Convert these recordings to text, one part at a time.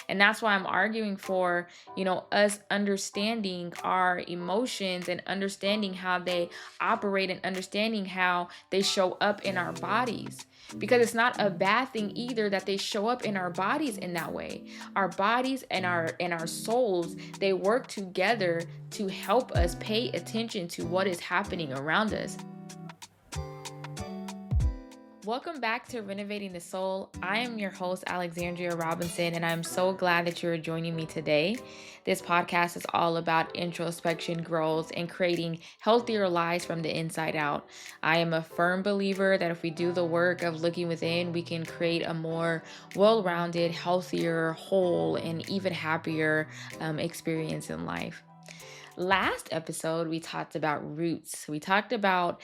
And that's why I'm arguing for, us understanding our emotions and understanding how they operate and understanding how they show up in our bodies. Because it's not a bad thing either that they show up in our bodies in that way. Our bodies and our souls, they work together to help us pay attention to what is happening around us. Welcome back to Renovating the Soul. I am your host, Alexandria Robinson, and I'm so glad that you're joining me today. This podcast is all about introspection, growth, and creating healthier lives from the inside out. I am a firm believer that if we do the work of looking within, we can create a more well rounded, healthier, whole, and even happier experience in life. Last episode, we talked about roots. We talked about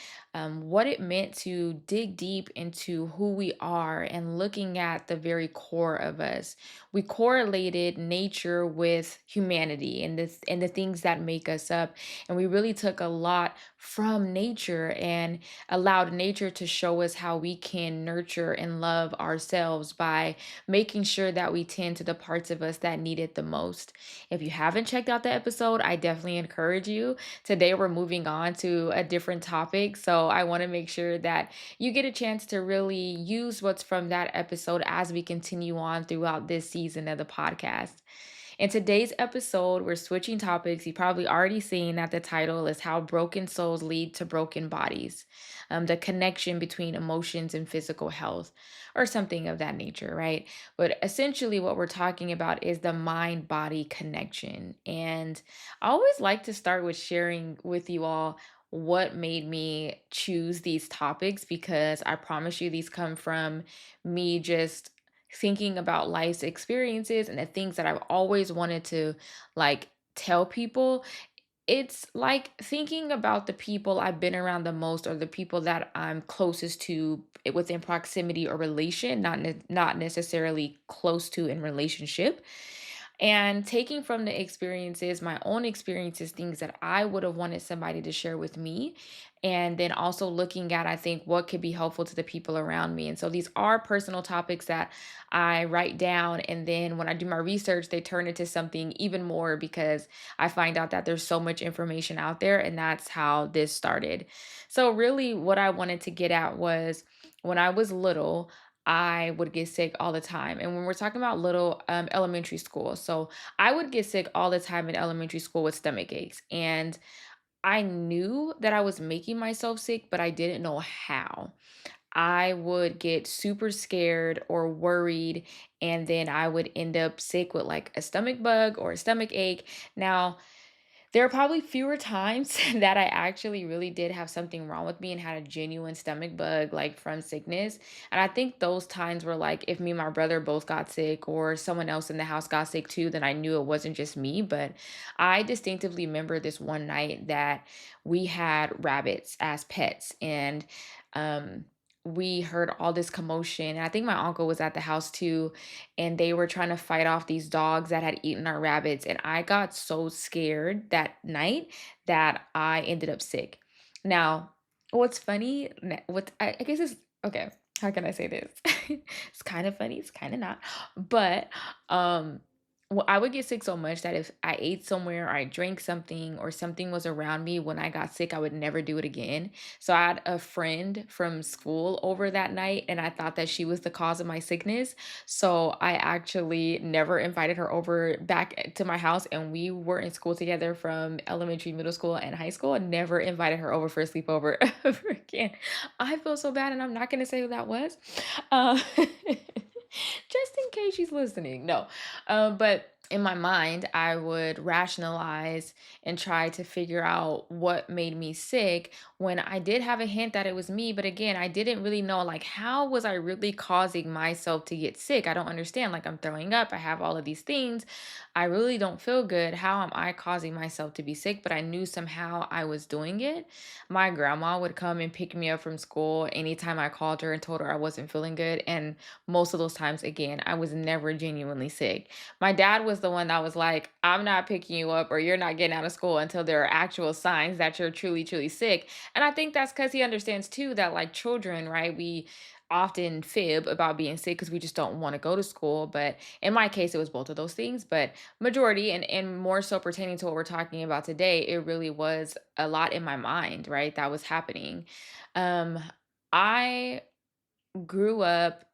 what it meant to dig deep into who we are and looking at the very core of us. We correlated nature with humanity and the things that make us up. And we really took a lot from nature and allowed nature to show us how we can nurture and love ourselves by making sure that we tend to the parts of us that need it the most. If you haven't checked out the episode, I definitely encourage you. Today, we're moving on to a different topic. So I want to make sure that you get a chance to really use what's from that episode as we continue on throughout this season of the podcast. In today's episode, we're switching topics. You've probably already seen that the title is How Broken Souls Lead to Broken Bodies, the connection between emotions and physical health, or something of that nature, right? But essentially, what we're talking about is the mind body connection. And I always like to start with sharing with you all what made me choose these topics because I promise you, these come from me just thinking about life's experiences and the things that I've always wanted to tell people. It's like thinking about the people I've been around the most or the people that I'm closest to within proximity or relation, not necessarily close to in relationship, and taking from the experiences, my own experiences, things that I would have wanted somebody to share with me. And then also looking at, I think, what could be helpful to the people around me. And so these are personal topics that I write down. And then when I do my research, they turn into something even more because I find out that there's so much information out there. And that's how this started. So, really, what I wanted to get at was when I was little, I would get sick all the time. And when we're talking about little elementary school, so I would get sick all the time in elementary school with stomach aches. And I knew that I was making myself sick, but I didn't know how. I would get super scared or worried, and then I would end up sick with like a stomach bug or a stomach ache. Now, there are probably fewer times that I actually really did have something wrong with me and had a genuine stomach bug, like from sickness. And I think those times were like if me and my brother both got sick or someone else in the house got sick too, then I knew it wasn't just me. But I distinctively remember this one night that we had rabbits as pets. And um, we heard all this commotion. And I think my uncle was at the house too, and they were trying to fight off these dogs that had eaten our rabbits. And I got so scared that night that I ended up sick. Now, what's funny, what I guess is okay. How can I say this? It's kind of funny, it's kind of not. But well, I would get sick so much that if I ate somewhere or I drank something or something was around me when I got sick, I would never do it again. So I had a friend from school over that night, and I thought that she was the cause of my sickness. So I actually never invited her over back to my house, and we were in school together from elementary, middle school, and high school. And never invited her over for a sleepover ever again. I feel so bad, and I'm not going to say who that was. Uh, just in case she's listening. No. But in my mind, I would rationalize and try to figure out what made me sick when I did have a hint that it was me. But again, I didn't really know, like, how was I really causing myself to get sick? I don't understand. Like, I'm throwing up, I have all of these things. I really don't feel good. How am I causing myself to be sick? But I knew somehow I was doing it. My grandma would come and pick me up from school anytime I called her and told her I wasn't feeling good. And most of those times, again, I was never genuinely sick. My dad was the one that was like, I'm not picking you up or you're not getting out of school until there are actual signs that you're truly, truly sick. And I think that's because he understands too that, like children, right? We often fib about being sick because we just don't want to go to school. But in my case, it was both of those things. But majority, and more so pertaining to what we're talking about today, it really was a lot in my mind, right? That was happening. Um, I grew up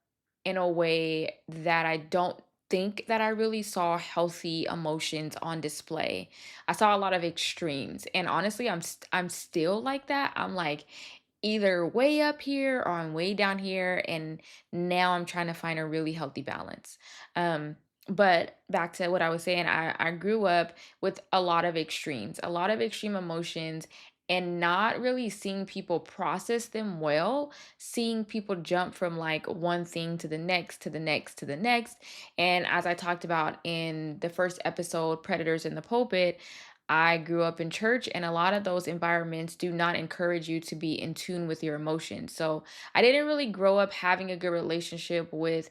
in a way that I don't think that I really saw healthy emotions on display. I saw a lot of extremes, and honestly, I'm still like that. I'm like either way up here or I'm way down here, and now I'm trying to find a really healthy balance. Um but back to what I was saying, I grew up with a lot of extremes, a lot of extreme emotions, and not really seeing people process them well, seeing people jump from like one thing to the next, to the next, to the next. And as I talked about in the first episode, Predators in the Pulpit, I grew up in church, and a lot of those environments do not encourage you to be in tune with your emotions. So I didn't really grow up having a good relationship with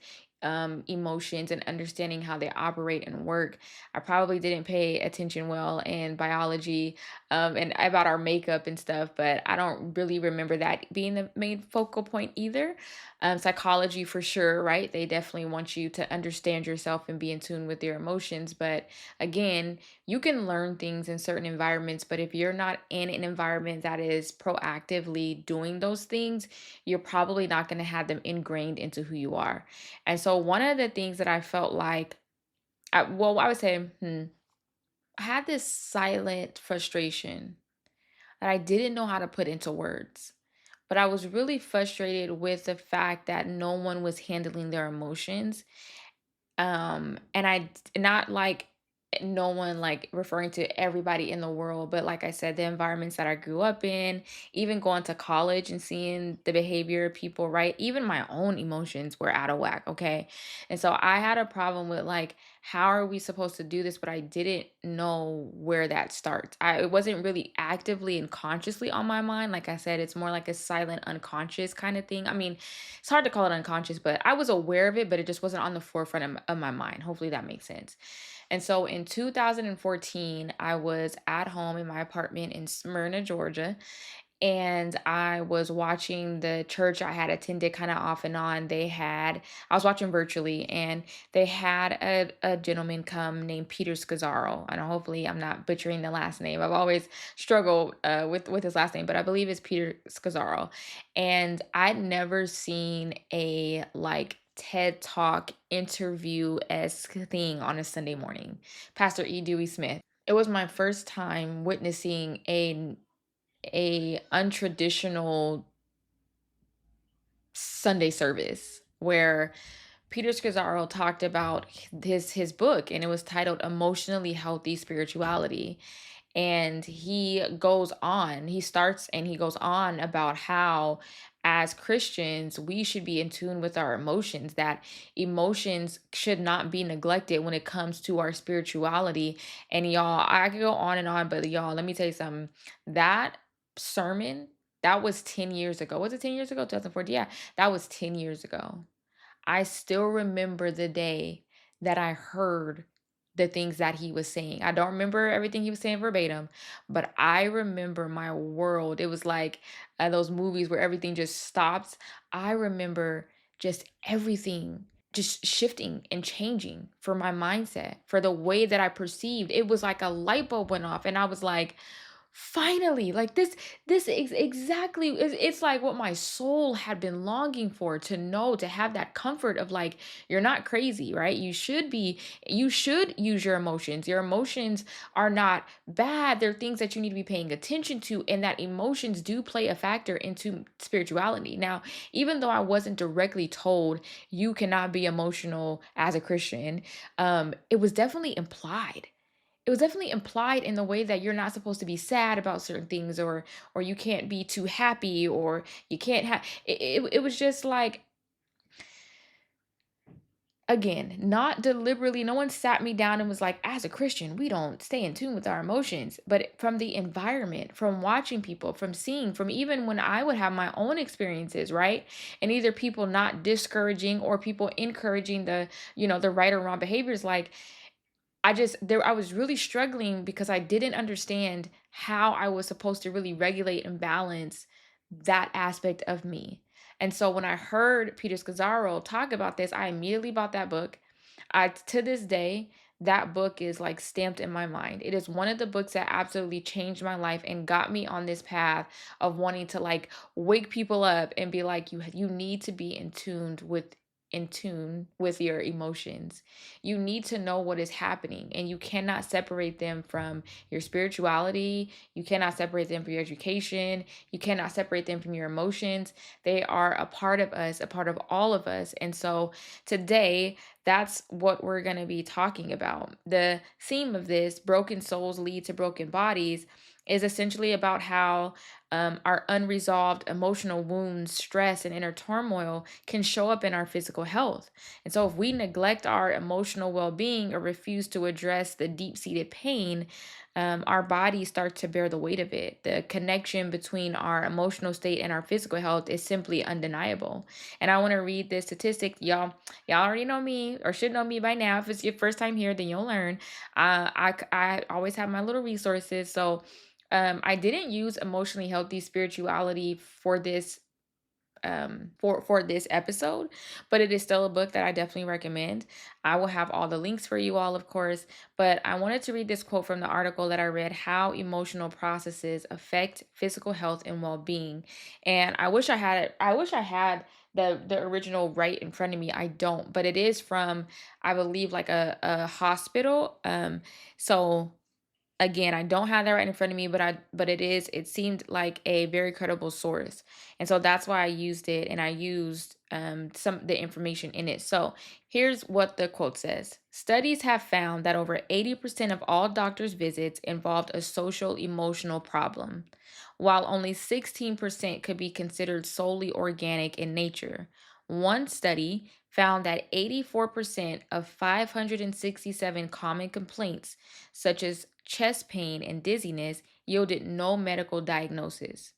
emotions and understanding how they operate and work. I probably didn't pay attention well in biology, and about our makeup and stuff, but I don't really remember that being the main focal point either. Psychology for sure, right? They definitely want you to understand yourself and be in tune with your emotions. But again, you can learn things in certain environments, but if you're not in an environment that is proactively doing those things, you're probably not going to have them ingrained into who you are. And so, one of the things that I felt like, I would say, I had this silent frustration that I didn't know how to put into words. But I was really frustrated with the fact that no one was handling their emotions, and not like no one, like referring to everybody in the world, but like I said, the environments that I grew up in, even going to college and seeing the behavior of people, right? Even my own emotions were out of whack, okay? And so I had a problem with like, how are we supposed to do this? But I didn't know where that starts. It wasn't really actively and consciously on my mind. Like I said, it's more like a silent unconscious kind of thing. I mean, it's hard to call it unconscious, but I was aware of it, but it just wasn't on the forefront of my mind. Hopefully that makes sense. And so in 2014, I was at home in my apartment in Smyrna, Georgia, and I was watching the church I had attended kind of off and on. I was watching virtually, and they had a gentleman come named Peter Scazzaro. And hopefully I'm not butchering the last name. I've always struggled with his last name, but I believe it's Peter Scazzaro. And I'd never seen a like TED Talk interview esque thing on a Sunday morning. Pastor E. Dewey Smith. It was my first time witnessing a untraditional Sunday service where Peter Scazzaro talked about his book, and it was titled Emotionally Healthy Spirituality. And he starts and he goes on about how as Christians we should be in tune with our emotions, that emotions should not be neglected when it comes to our spirituality. And y'all, I could go on and on, but y'all, let me tell you something. That sermon, that was 10 years ago. Was it 10 years ago? 2014? Yeah, that was 10 years ago. I still remember the day that I heard the things that he was saying. I don't remember everything he was saying verbatim, but I remember my world. It was like those movies where everything just stops. I remember just everything just shifting and changing for my mindset, for the way that I perceived. It was like a light bulb went off, and I was like, finally, like this is exactly, it's like what my soul had been longing for, to know, to have that comfort of like, you're not crazy, right? You should use your emotions. Your emotions are not bad. They're things that you need to be paying attention to, and that emotions do play a factor into spirituality. Now, even though I wasn't directly told you cannot be emotional as a Christian, it was definitely implied. It was definitely implied in the way that you're not supposed to be sad about certain things, or you can't be too happy, or you can't have it was just like, again, not deliberately, no one sat me down and was like, as a Christian we don't stay in tune with our emotions. But from the environment, from watching people, from seeing, from even when I would have my own experiences, right? And either people not discouraging or people encouraging the right or wrong behaviors, like, I was really struggling because I didn't understand how I was supposed to really regulate and balance that aspect of me. And so when I heard Peter Scazzaro talk about this, I immediately bought that book. I to this day, that book is like stamped in my mind. It is one of the books that absolutely changed my life and got me on this path of wanting to like wake people up and be like, you need to be in tune with your emotions. You need to know what is happening, and you cannot separate them from your spirituality. You cannot separate them from your education. You cannot separate them from your emotions. They are a part of us, a part of all of us. And so today, that's what we're going to be talking about. The theme of this, broken souls lead to broken bodies, is essentially about how our unresolved emotional wounds, stress, and inner turmoil can show up in our physical health. And so, if we neglect our emotional well being or refuse to address the deep seated pain, our bodies start to bear the weight of it. The connection between our emotional state and our physical health is simply undeniable. And I want to read this statistic, y'all. Y'all already know me or should know me by now. If it's your first time here, then you'll learn. I always have my little resources. So I didn't use emotionally healthy spirituality for this episode, but it is still a book that I definitely recommend. I will have all the links for you all, of course, but I wanted to read this quote from the article that I read, How Emotional Processes Affect Physical Health and Well-Being. And I wish I had the original right in front of me. I don't, but it is from, I believe, like a hospital. So again, I don't have that right in front of me, but it seemed like a very credible source. And so that's why I used it, and I used some the information in it. So here's what the quote says. Studies have found that over 80% of all doctors' visits involved a social emotional problem, while only 16% could be considered solely organic in nature. One study found that 84% of 567 common complaints, such as chest pain and dizziness, yielded no medical diagnosis.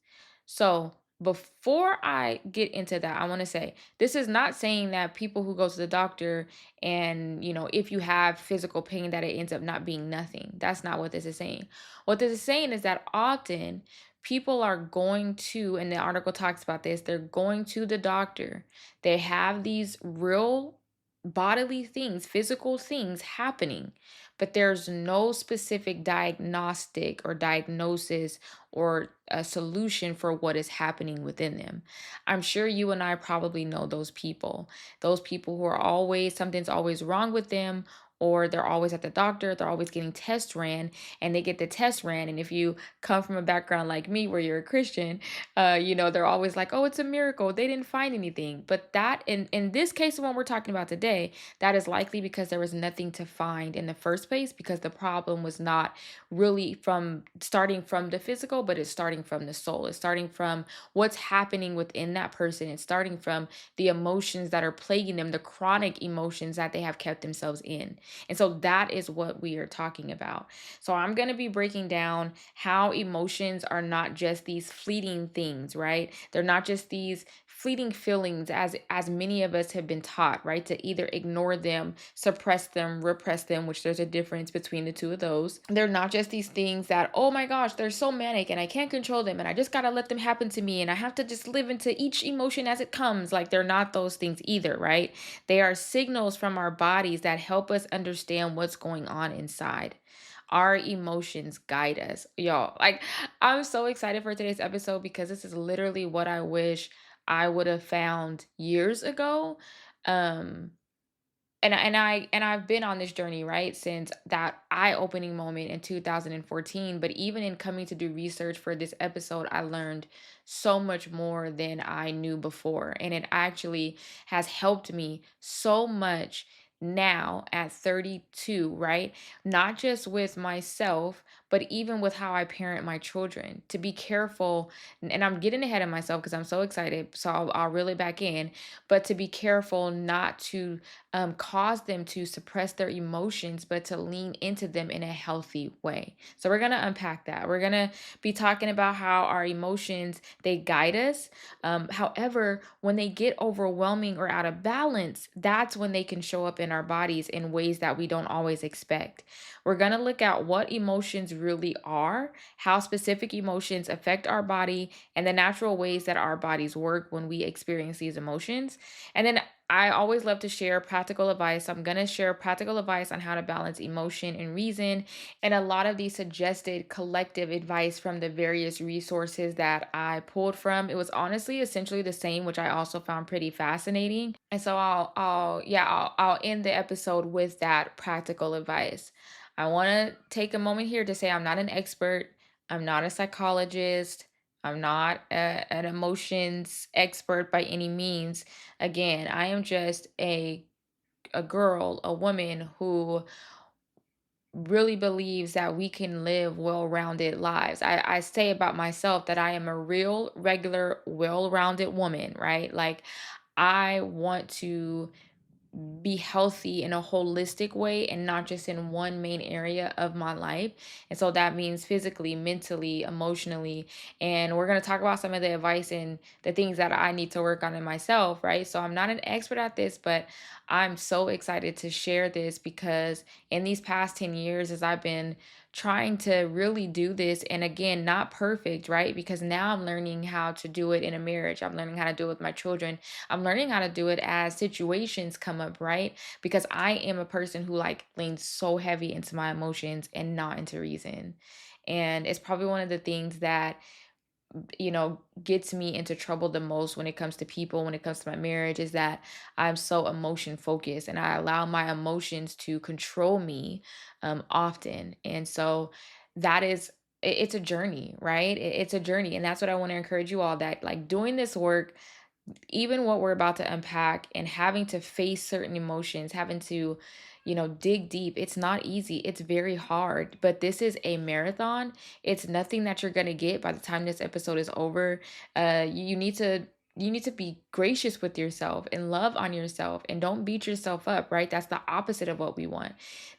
So, before I get into that, I want to say this is not saying that people who go to the doctor and, if you have physical pain, that it ends up not being nothing. That's not what this is saying. What this is saying is that often people are going to, and the article talks about this, they're going to the doctor. They have these real bodily things, physical things happening, but there's no specific diagnostic or diagnosis or a solution for what is happening within them. I'm sure you and I probably know those people who are always, something's always wrong with them, or they're always at the doctor, they're always getting tests ran, and they get the test ran. And if you come from a background like me where you're a Christian, they're always like, oh, it's a miracle, they didn't find anything. But that, in this case, the one we're talking about today, that is likely because there was nothing to find in the first place, because the problem was not really from starting from the physical, but it's starting from the soul. It's starting from what's happening within that person. It's starting from the emotions that are plaguing them, the chronic emotions that they have kept themselves in. And so that is what we are talking about. So I'm going to be breaking down how emotions are not just these fleeting things, right? They're not just these fleeting feelings as many of us have been taught, right? To either ignore them, suppress them, repress them, which there's a difference between the two of those. They're not just these things that, oh my gosh, they're so manic and I can't control them and I just got to let them happen to me and I have to just live into each emotion as it comes. Like, they're not those things either, right? They are signals from our bodies that help us understand what's going on inside. Our emotions guide us. Y'all, like, I'm so excited for today's episode because this is literally what I wish I would have found years ago. Um, and I've been on this journey, right, since that eye-opening moment in 2014. But even in coming to do research for this episode, I learned so much more than I knew before. And it actually has helped me so much now at 32, right? Not just with myself, but even with how I parent my children, to be careful. And I'm getting ahead of myself because I'm so excited. So I'll reel it back in, but to be careful not to cause them to suppress their emotions, but to lean into them in a healthy way. So we're gonna unpack that. We're gonna be talking about how our emotions they guide us. However, when they get overwhelming or out of balance, that's when they can show up in our bodies in ways that we don't always expect. We're gonna look at what emotions really are, how specific emotions affect our body, and the natural ways that our bodies work when we experience these emotions. And then I always love to share practical advice. I'm going to share practical advice on how to balance emotion and reason, and a lot of these suggested collective advice from the various resources that I pulled from. It was honestly essentially the same, which I also found pretty fascinating. And so I'll end the episode with that practical advice. I want to take a moment here to say I'm not an expert. I'm not a psychologist. I'm not an emotions expert by any means. Again, I am just a girl, a woman who really believes that we can live well-rounded lives. I say about myself that I am a real, regular, well-rounded woman, right? Like I want to be healthy in a holistic way and not just in one main area of my life. And so that means physically, mentally, emotionally. And we're going to talk about some of the advice and the things that I need to work on in myself, right? So I'm not an expert at this, but I'm so excited to share this because in these past 10 years, as I've been trying to really do this, and again, not perfect, right? Because now I'm learning how to do it in a marriage, I'm learning how to do it with my children. I'm learning how to do it as situations come up, right? Because I am a person who like leans so heavy into my emotions and not into reason. And it's probably one of the things that gets me into trouble the most when it comes to people, when it comes to my marriage, is that I'm so emotion focused and I allow my emotions to control me often. And so that is it's a journey, right? It's a journey. And that's what I want to encourage you all, that like doing this work, even what we're about to unpack and having to face certain emotions, having to, dig deep, it's not easy. It's very hard, but this is a marathon. It's nothing that you're going to get by the time this episode is over. You need to be gracious with yourself and love on yourself and don't beat yourself up, right? That's the opposite of what we want.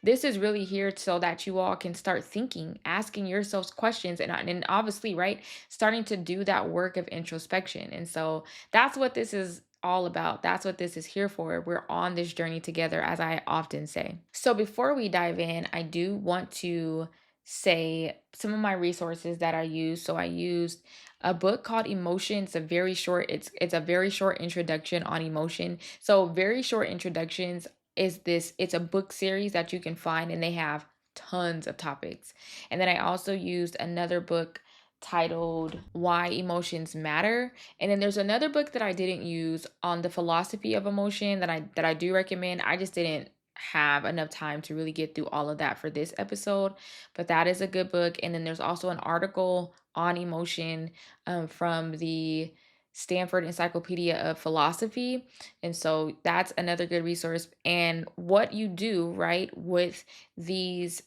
This is really here so that you all can start thinking, asking yourselves questions, and obviously, right, starting to do that work of introspection. And so that's what this is all about. That's what this is here for. We're on this journey together, as I often say. So before we dive in, I do want to say some of my resources that I use. So I used a book called Emotion. It's a very short introduction on emotion. So very short introductions it's a book series that you can find, and they have tons of topics. And then I also used another book titled Why Emotions Matter. And then there's another book that I didn't use on the philosophy of emotion that I do recommend. I just didn't have enough time to really get through all of that for this episode, but that is a good book. And then there's also an article on emotion from the Stanford Encyclopedia of Philosophy. And so that's another good resource. And what you do, right, with these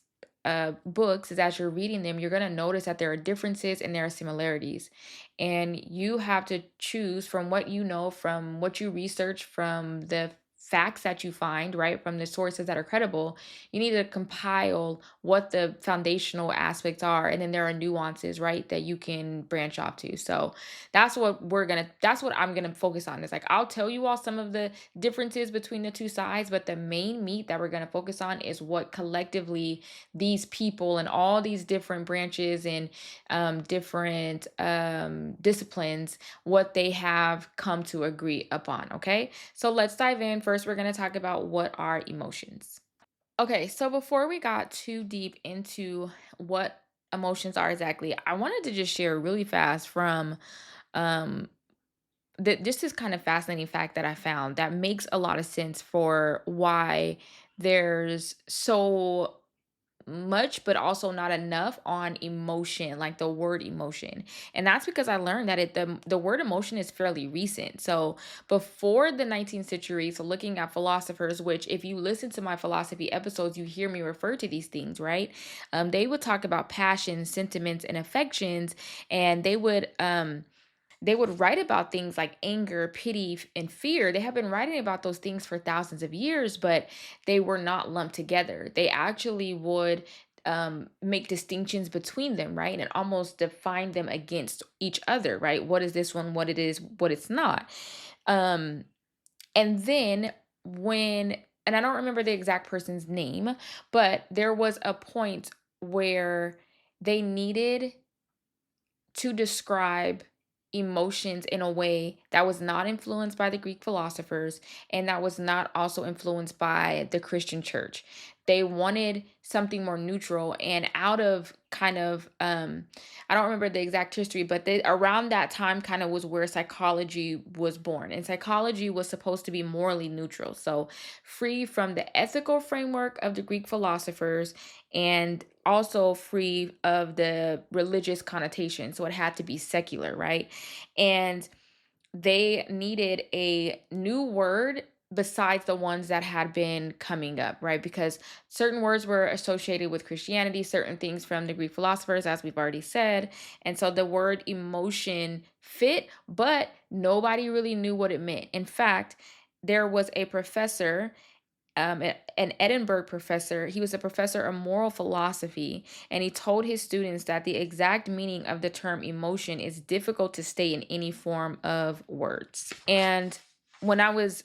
books is as you're reading them, you're going to notice that there are differences and there are similarities. And you have to choose from what you know, from what you research, from the facts that you find, right, from the sources that are credible. You need to compile what the foundational aspects are. And then there are nuances, right, that you can branch off to. So that's what I'm going to focus on. It's like, I'll tell you all some of the differences between the two sides, but the main meat that we're going to focus on is what collectively these people and all these different branches and different disciplines, what they have come to agree upon. Okay, so let's dive in. First, we're going to talk about what are emotions. Okay, so before we got too deep into what emotions are exactly, I wanted to just share really fast from um just this kind of fascinating fact that I found that makes a lot of sense for why there's so much but also not enough on emotion, like the word emotion. And that's because I learned that the word emotion is fairly recent. So before the 19th century, so looking at philosophers, which if you listen to my philosophy episodes, you hear me refer to these things, right? They would talk about passions, sentiments, and affections, and they would they would write about things like anger, pity, and fear. They have been writing about those things for thousands of years, but they were not lumped together. They actually would make distinctions between them, right? And almost define them against each other, right? What is this one, what it is, what it's not. Um, and then when, and I don't remember the exact person's name, but there was a point where they needed to describe emotions in a way that was not influenced by the Greek philosophers and that was not also influenced by the Christian church. They wanted something more neutral, and out of kind of I don't remember the exact history, but around that time kind of was where psychology was born. And psychology was supposed to be morally neutral. So free from the ethical framework of the Greek philosophers and also free of the religious connotation. So it had to be secular, right? And they needed a new word besides the ones that had been coming up, right? Because certain words were associated with Christianity, certain things from the Greek philosophers, as we've already said. And so the word emotion fit, but nobody really knew what it meant. In fact, there was a professor, an Edinburgh professor. He was a professor of moral philosophy, and he told his students that the exact meaning of the term emotion is difficult to state in any form of words. And when I was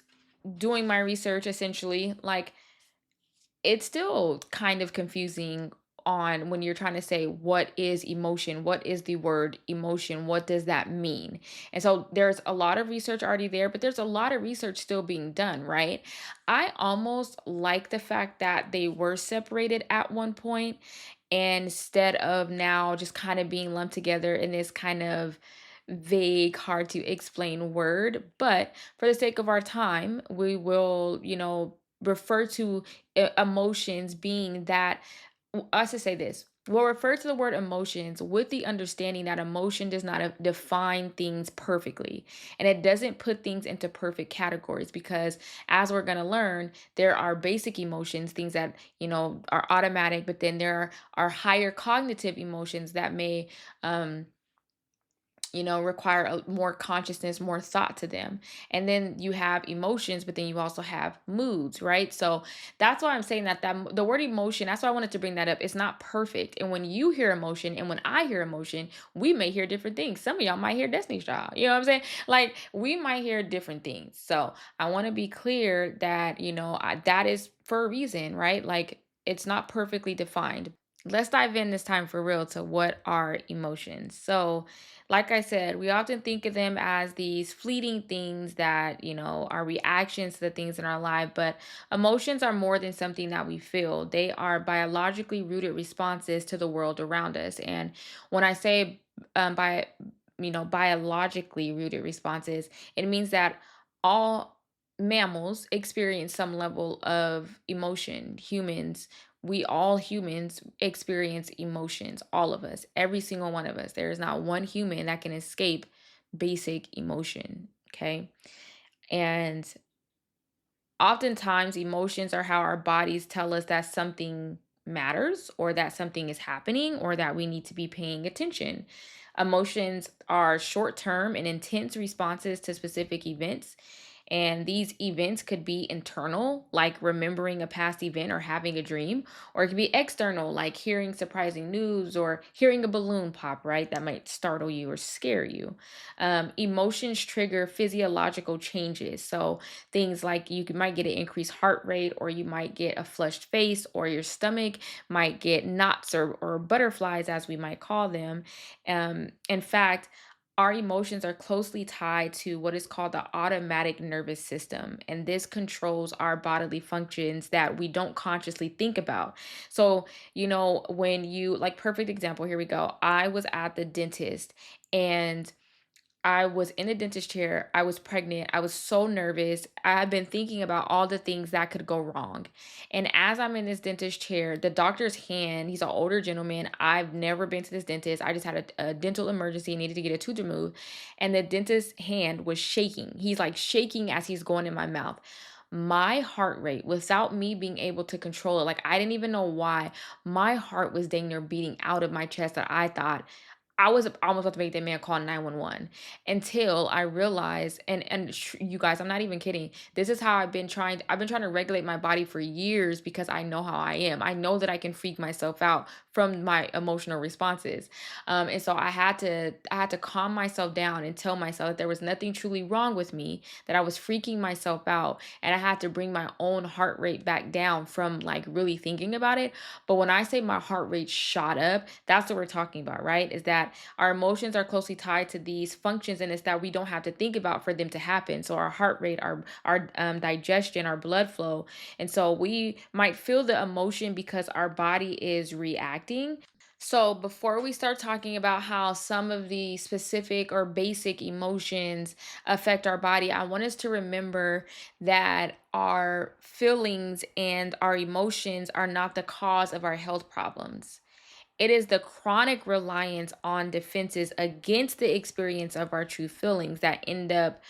doing my research, essentially, like, it's still kind of confusing on when you're trying to say what is emotion, what is the word emotion, what does that mean. And so there's a lot of research already there, but there's a lot of research still being done, right? I almost like the fact that they were separated at one point instead of now just kind of being lumped together in this kind of vague, hard to explain word. But for the sake of our time, we will, refer to emotions being that, us to say this, we'll refer to the word emotions with the understanding that emotion does not define things perfectly, and it doesn't put things into perfect categories, because as we're going to learn, there are basic emotions, things that are automatic, but then there are higher cognitive emotions that may require more consciousness, more thought to them. And then you have emotions, but then you also have moods, right? So that's why I'm saying that the word emotion, that's why I wanted to bring that up. It's not perfect. And when you hear emotion and when I hear emotion, we may hear different things. Some of y'all might hear Destiny's Child. You know what I'm saying? Like, we might hear different things. So I want to be clear that, that is for a reason, right? Like, it's not perfectly defined. Let's dive in this time for real to what are emotions. So, like I said, we often think of them as these fleeting things that, are reactions to the things in our life, but emotions are more than something that we feel. They are biologically rooted responses to the world around us. And when I say biologically rooted responses, it means that all mammals experience some level of emotion. Humans experience emotions, all of us, every single one of us. There is not one human that can escape basic emotion, okay? And oftentimes, emotions are how our bodies tell us that something matters, or that something is happening, or that we need to be paying attention. Emotions are short term and intense responses to specific events. And these events could be internal, like remembering a past event or having a dream, or it could be external, like hearing surprising news or hearing a balloon pop, right? That might startle you or scare you. Emotions trigger physiological changes. So things like might get an increased heart rate, or you might get a flushed face, or your stomach might get knots or butterflies, as we might call them. In fact, our emotions are closely tied to what is called the automatic nervous system, and this controls our bodily functions that we don't consciously think about. So, when you, like, perfect example, here we go. I was at the dentist, and I was in the dentist chair. I was pregnant. I was so nervous. I had been thinking about all the things that could go wrong. And as I'm in this dentist chair, the doctor's hand, he's an older gentleman. I've never been to this dentist. I just had a dental emergency, needed to get a tooth removed. And the dentist's hand was shaking. He's like shaking as he's going in my mouth. My heart rate, without me being able to control it, like, I didn't even know why, my heart was dang near beating out of my chest, that I thought I was almost about to make that man call 911 until I realized, you guys, I'm not even kidding. This is how I've been trying to regulate my body for years because I know how I am. I know that I can freak myself out from my emotional responses. And so I had to calm myself down and tell myself that there was nothing truly wrong with me, that I was freaking myself out, and I had to bring my own heart rate back down from like really thinking about it. But when I say my heart rate shot up, that's what we're talking about, right? Is that our emotions are closely tied to these functions, and it's that we don't have to think about for them to happen. So our heart rate, our digestion, our blood flow, and so we might feel the emotion because our body is reacting. So, before we start talking about how some of the specific or basic emotions affect our body, I want us to remember that our feelings and our emotions are not the cause of our health problems. It is the chronic reliance on defenses against the experience of our true feelings that end up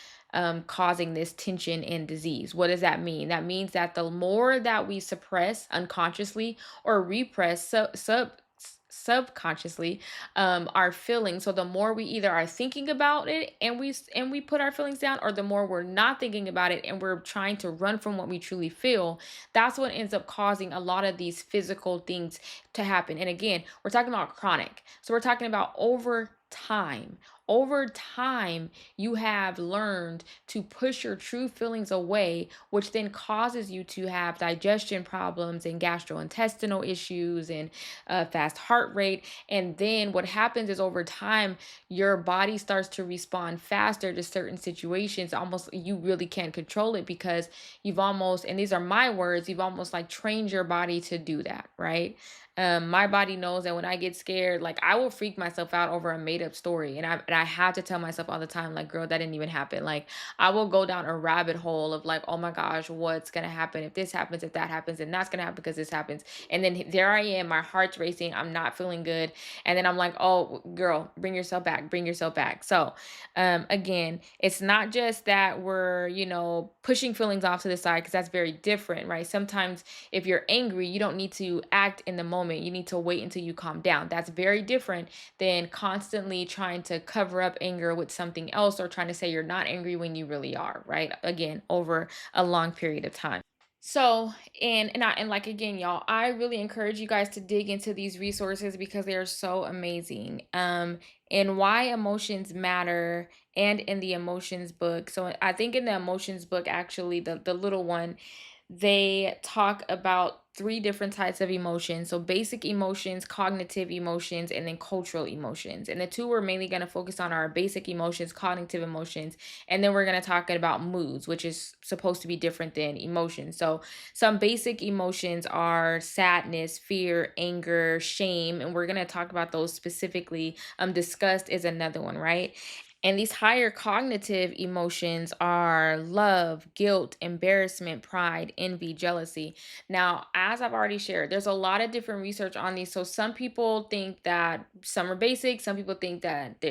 causing this tension and disease. What does that mean? That means that the more that we suppress unconsciously or repress subconsciously our feelings, so the more we either are thinking about it and we put our feelings down, or the more we're not thinking about it and we're trying to run from what we truly feel, that's what ends up causing a lot of these physical things to happen. And again, we're talking about chronic. So we're talking about over time. Over time, you have learned to push your true feelings away, which then causes you to have digestion problems and gastrointestinal issues and fast heart rate. And then what happens is over time, your body starts to respond faster to certain situations. Almost you really can't control it because you've almost, and these are my words, you've almost like trained your body to do that, right? My body knows that when I get scared, like I will freak myself out over a made up story. And I have to tell myself all the time, like, girl, that didn't even happen. Like, I will go down a rabbit hole of like, oh my gosh, what's going to happen if this happens, if that happens, and that's going to happen because this happens. And then there I am, my heart's racing, I'm not feeling good. And then I'm like, oh, girl, bring yourself back, bring yourself back. So, again, it's not just that we're, pushing feelings off to the side because that's very different, right? Sometimes if you're angry, you don't need to act in the moment. You need to wait until you calm down. That's very different than constantly trying to cover up anger with something else or trying to say you're not angry when you really are, right? Again, over a long period of time. So, and like again, y'all, I really encourage you guys to dig into these resources because they are so amazing. And why emotions matter, and in the emotions book. So I think in the emotions book, actually, the little one, they talk about three different types of emotions. So basic emotions, cognitive emotions, and then cultural emotions. And the two we're mainly going to focus on are basic emotions, cognitive emotions, and then we're going to talk about moods, which is supposed to be different than emotions. So some basic emotions are sadness, fear, anger, shame, and we're going to talk about those specifically. Disgust is another one, right? And these higher cognitive emotions are love, guilt, embarrassment, pride, envy, jealousy. Now, as I've already shared, there's a lot of different research on these. So some people think that some are basic, some people think that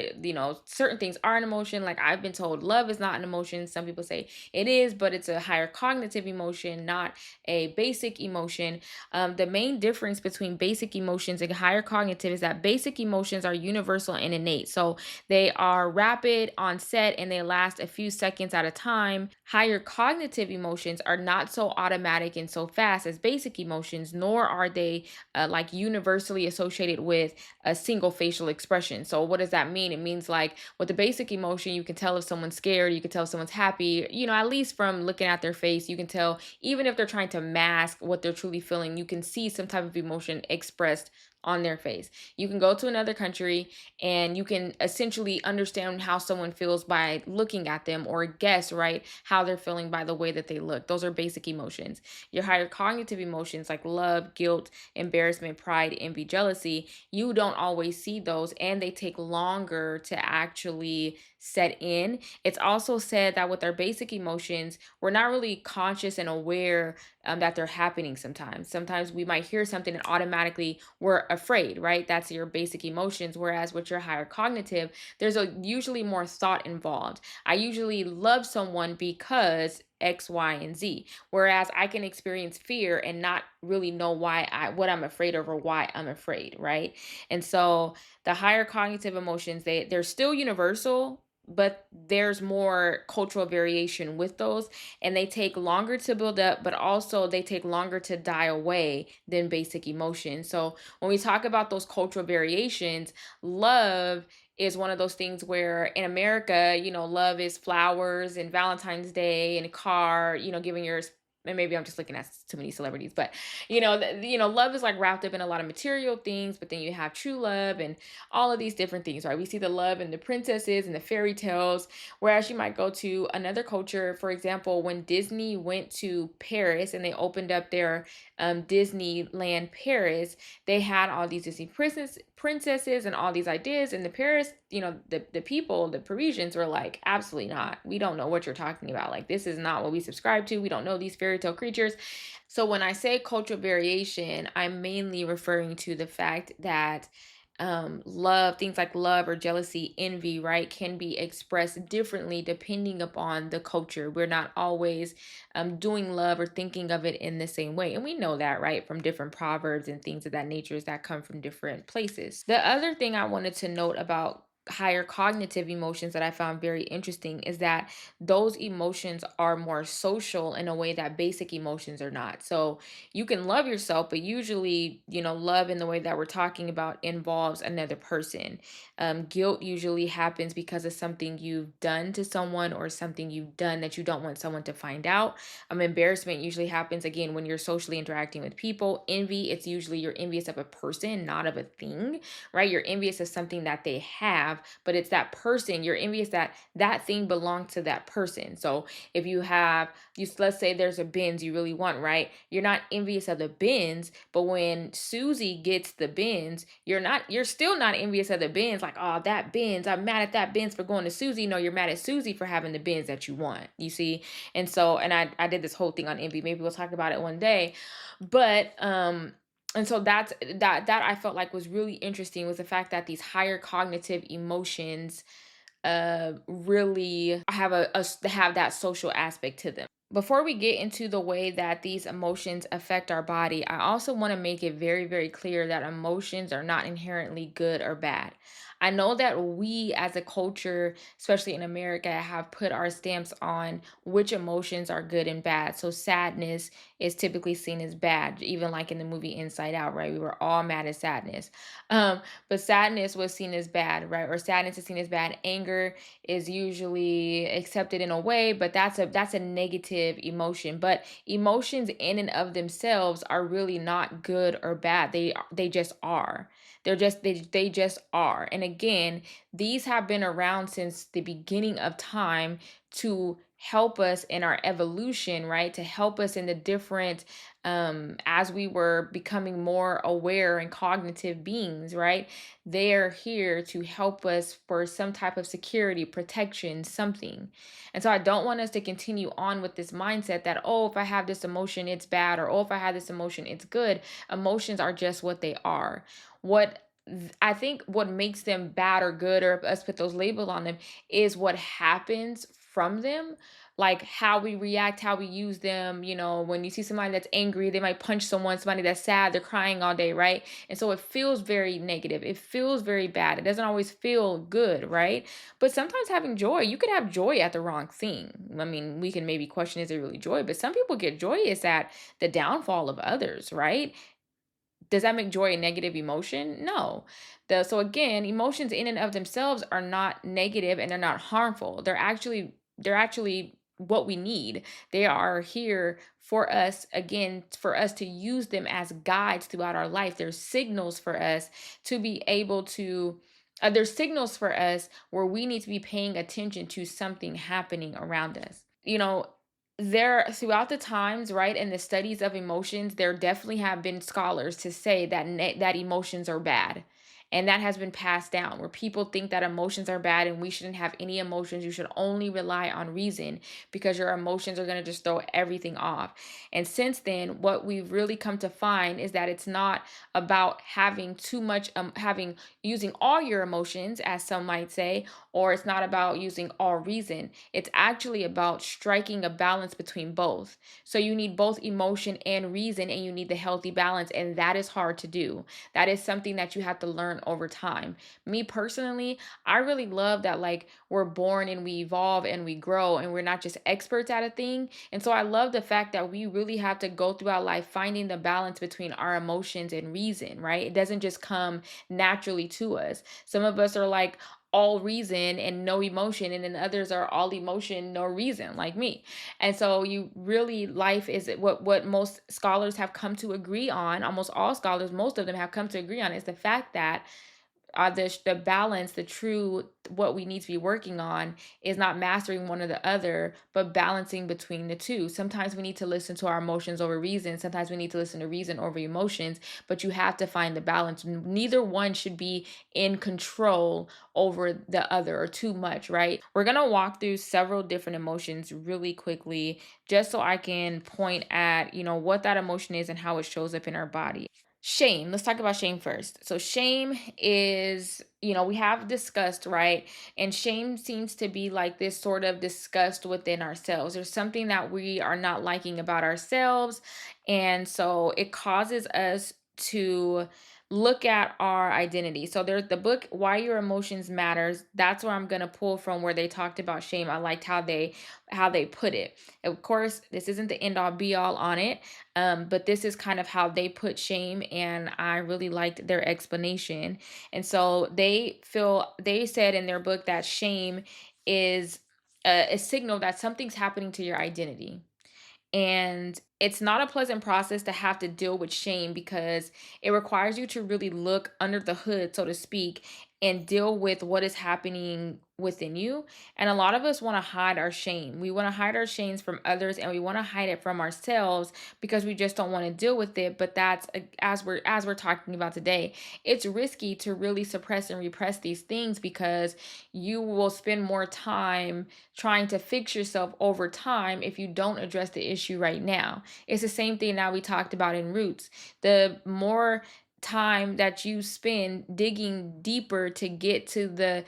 certain things are an emotion. Like I've been told love is not an emotion. Some people say it is, but it's a higher cognitive emotion, not a basic emotion. The main difference between basic emotions and higher cognitive is that basic emotions are universal and innate. So they are rapid onset and they last a few seconds at a time. Higher cognitive emotions are not so automatic and so fast as basic emotions, nor are they like universally associated with a single facial expression. So, what does that mean? It means like with the basic emotion, you can tell if someone's scared, you can tell if someone's happy, at least from looking at their face, you can tell, even if they're trying to mask what they're truly feeling, you can see some type of emotion expressed on their face. You can go to another country and you can essentially understand how someone feels by looking at them, or guess, right, how they're feeling by the way that they look. Those are basic emotions. Your higher cognitive emotions like love, guilt, embarrassment, pride, envy, jealousy, you don't always see those, and they take longer to actually set in. It's also said that with our basic emotions, we're not really conscious and aware that they're happening sometimes. Sometimes we might hear something and automatically we're afraid, right? That's your basic emotions. Whereas with your higher cognitive, there's a usually more thought involved. I usually love someone because X, Y, and Z. Whereas I can experience fear and not really know what I'm afraid of or why I'm afraid, right? And so the higher cognitive emotions, they're still universal, but there's more cultural variation with those, and they take longer to build up, but also they take longer to die away than basic emotions. So when we talk about those cultural variations, love is one of those things where in America, love is flowers and Valentine's Day and a car, giving your, and maybe I'm just looking at too many celebrities, but love is like wrapped up in a lot of material things, but then you have true love and all of these different things, right? We see the love in the princesses and the fairy tales, whereas you might go to another culture. For example, when Disney went to Paris and they opened up their Disneyland Paris, they had all these Disney princesses and all these ideas. And the Paris, the people, the Parisians were like, absolutely not. We don't know what you're talking about. Like, this is not what we subscribe to. We don't know these fairy tale creatures. So when I say cultural variation, I'm mainly referring to the fact that love, things like love or jealousy, envy, right, can be expressed differently depending upon the culture. We're not always doing love or thinking of it in the same way, and we know that, right, from different proverbs and things of that nature that come from different places. The other thing I wanted to note about higher cognitive emotions that I found very interesting is that those emotions are more social in a way that basic emotions are not. So you can love yourself, but usually, love in the way that we're talking about involves another person. Guilt usually happens because of something you've done to someone or something you've done that you don't want someone to find out. Embarrassment usually happens again when you're socially interacting with people. Envy, it's usually you're envious of a person, not of a thing, right? You're envious of something that they have, but it's that person. You're envious that that thing belongs to that person. So if you have, let's say there's a Benz you really want, right? You're not envious of the Benz, but when Susie gets the Benz, you're still not envious of the Benz. Like, oh, that Benz, I'm mad at that Benz for going to Susie. No, you're mad at Susie for having the Benz that you want. You see, and so, and I did this whole thing on envy. Maybe we'll talk about it one day, but and so that I felt like was really interesting, was the fact that these higher cognitive emotions really have that social aspect to them. Before we get into the way that these emotions affect our body, I also want to make it very, very clear that emotions are not inherently good or bad. I know that we as a culture, especially in America, have put our stamps on which emotions are good and bad. So sadness is typically seen as bad, even like in the movie Inside Out, right? We were all mad at sadness. But sadness was seen as bad, right? Or sadness is seen as bad. Anger is usually accepted in a way, but that's a negative emotion. But emotions in and of themselves are really not good or bad. They just are. They just are. And again, these have been around since the beginning of time to help us in our evolution, right? To help us in the different as we were becoming more aware and cognitive beings, right? They're here to help us for some type of security, protection, something. And so I don't want us to continue on with this mindset that, oh, if I have this emotion, it's bad, or oh, if I have this emotion, it's good. Emotions are just what they are. I think what makes them bad or good, or us put those labels on them, is what happens from them, like how we react, how we use them. When you see somebody that's angry, they might punch someone. Somebody that's sad, they're crying all day, right? And so it feels very negative. It feels very bad. It doesn't always feel good, right? But sometimes having joy, you could have joy at the wrong thing. I mean, we can maybe question, is it really joy? But some people get joyous at the downfall of others, right? Does that make joy a negative emotion? No. So again, emotions in and of themselves are not negative and they're not harmful. They're actually what we need. They are here for us, again, for us to use them as guides throughout our life. There's signals for us to be able to there's signals for us where we need to be paying attention to something happening around us. There throughout the times, right, and the studies of emotions, there definitely have been scholars to say that that emotions are bad. And that has been passed down where people think that emotions are bad and we shouldn't have any emotions. You should only rely on reason because your emotions are going to just throw everything off. And since then, what we've really come to find is that it's not about having too much, having using all your emotions, as some might say, or it's not about using all reason. It's actually about striking a balance between both. So you need both emotion and reason, and you need the healthy balance. And that is hard to do. That is something that you have to learn over time. Me personally, I really love that, like, we're born and we evolve and we grow and we're not just experts at a thing. And so I love the fact that we really have to go throughout life finding the balance between our emotions and reason, right? It doesn't just come naturally to us. Some of us are like all reason and no emotion, and then others are all emotion, no reason, like me. And so you really, life is what most scholars have come to agree on, almost all scholars, most of them have come to agree on, is the fact that the balance, the true, what we need to be working on is not mastering one or the other, but balancing between the two. Sometimes we need to listen to our emotions over reason. Sometimes we need to listen to reason over emotions, but you have to find the balance. Neither one should be in control over the other or too much, right? We're going to walk through several different emotions really quickly, just so I can point at, what that emotion is and how it shows up in our body. Shame. Let's talk about shame first. So, shame is, we have disgust, right? And shame seems to be like this sort of disgust within ourselves. There's something that we are not liking about ourselves. And so it causes us to look at our identity. So there's the book Why Your Emotions Matters. That's where I'm going to pull from, where they talked about shame. I liked how they put it. Of course, this isn't the end all be all on it, but this is kind of how they put shame, and I really liked their explanation. And so they said in their book that shame is a signal that something's happening to your identity. And it's not a pleasant process to have to deal with shame because it requires you to really look under the hood, so to speak, and deal with what is happening within you. And a lot of us want to hide our shame. We want to hide our shames from others, and we want to hide it from ourselves because we just don't want to deal with it. But that's as we're talking about today, it's risky to really suppress and repress these things because you will spend more time trying to fix yourself over time if you don't address the issue right now. It's the same thing that we talked about in roots. The more time that you spend digging deeper to get to the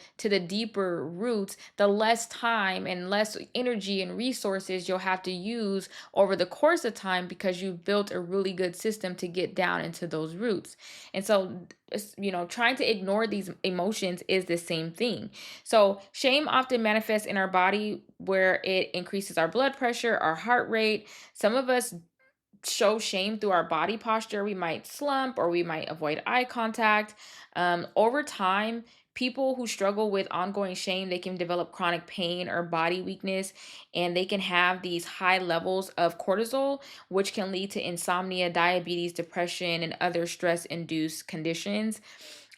deeper roots, the less time and less energy and resources you'll have to use over the course of time because you've built a really good system to get down into those roots. And so trying to ignore these emotions is the same thing. So shame often manifests in our body where it increases our blood pressure, our heart rate. Some of us show shame through our body posture. We might slump or we might avoid eye contact. Over time, people who struggle with ongoing shame, they can develop chronic pain or body weakness, and they can have these high levels of cortisol, which can lead to insomnia, diabetes, depression, and other stress-induced conditions.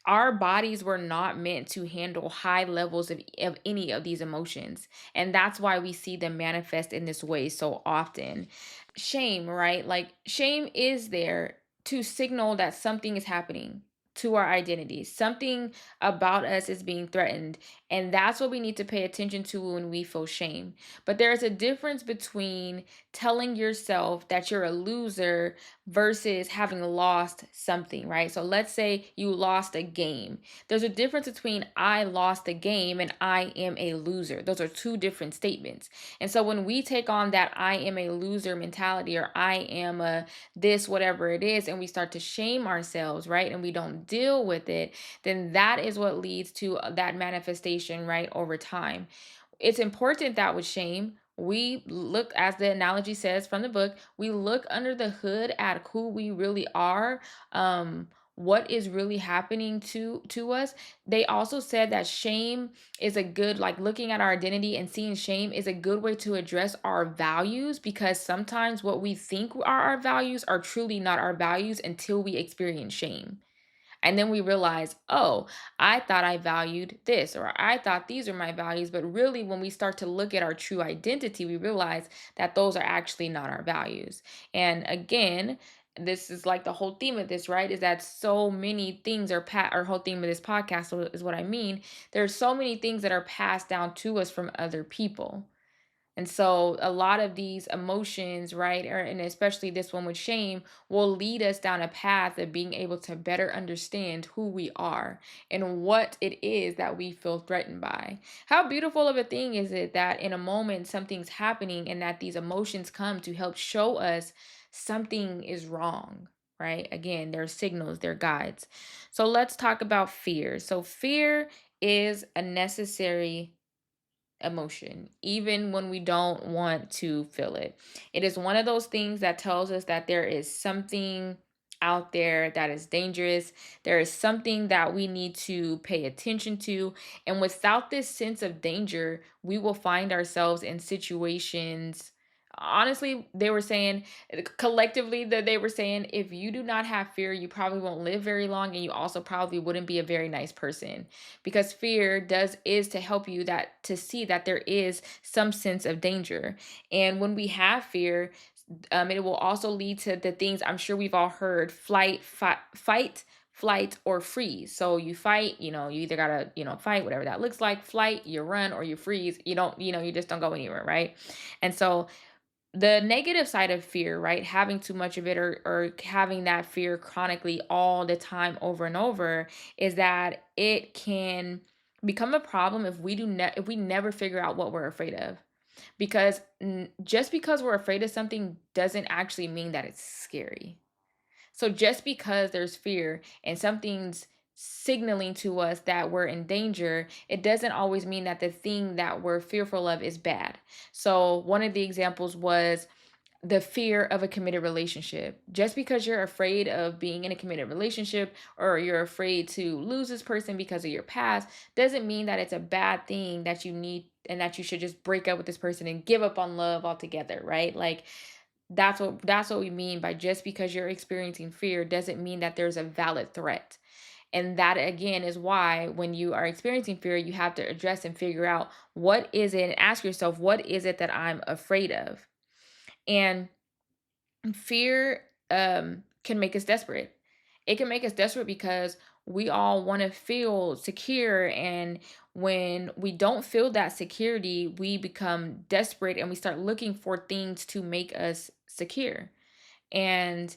Our bodies were not meant to handle high levels of any of these emotions. And that's why we see them manifest in this way so often. Shame, right? Like, shame is there to signal that something is happening to our identity. Something about us is being threatened. And that's what we need to pay attention to when we feel shame. But there's a difference between telling yourself that you're a loser versus having lost something, right? So let's say you lost a game. There's a difference between I lost a game and I am a loser. Those are two different statements. And so when we take on that I am a loser mentality, or I am a this, whatever it is, and we start to shame ourselves, right? And we don't deal with it, then that is what leads to that manifestation, right, over time. It's important that with shame, we look, as the analogy says from the book, we look under the hood at who we really are, what is really happening to us. They also said that shame is a good, like, looking at our identity and seeing shame is a good way to address our values, because sometimes what we think are our values are truly not our values until we experience shame. And then we realize, oh, I thought I valued this, or I thought these are my values. But really, when we start to look at our true identity, we realize that those are actually not our values. And again, this is like the whole theme of this, right? Is that so many things are our whole theme of this podcast is what I mean. There's so many things that are passed down to us from other people. And so a lot of these emotions, right, and especially this one with shame, will lead us down a path of being able to better understand who we are and what it is that we feel threatened by. How beautiful of a thing is it that in a moment something's happening and that these emotions come to help show us something is wrong, right? Again, they're signals, they're guides. So let's talk about fear. So fear is a necessary emotion, even when we don't want to feel it. It is one of those things that tells us that there is something out there that is dangerous. There is something that we need to pay attention to. And without this sense of danger, we will find ourselves in situations. Honestly, they were saying collectively that they were saying if you do not have fear, you probably won't live very long and you also probably wouldn't be a very nice person, because fear does is to help you that to see that there is some sense of danger. And when we have fear, it will also lead to the things I'm sure we've all heard: fight, flight, or freeze. So you fight, you either gotta, fight, whatever that looks like. Flight, you run, or you freeze. You don't, you just don't go anywhere, right? And so the negative side of fear, right? Having too much of it, or having that fear chronically all the time over and over, is that it can become a problem if if we never figure out what we're afraid of. Because just because we're afraid of something doesn't actually mean that it's scary. So just because there's fear and something's signaling to us that we're in danger, it doesn't always mean that the thing that we're fearful of is bad. So one of the examples was the fear of a committed relationship. Just because you're afraid of being in a committed relationship, or you're afraid to lose this person because of your past, doesn't mean that it's a bad thing that you need and that you should just break up with this person and give up on love altogether, right? Like that's what we mean by just because you're experiencing fear doesn't mean that there's a valid threat. And that again is why when you are experiencing fear, you have to address and figure out what is it, and ask yourself, what is it that I'm afraid of? And fear can make us desperate. It can make us desperate because we all want to feel secure. And when we don't feel that security, we become desperate and we start looking for things to make us secure. And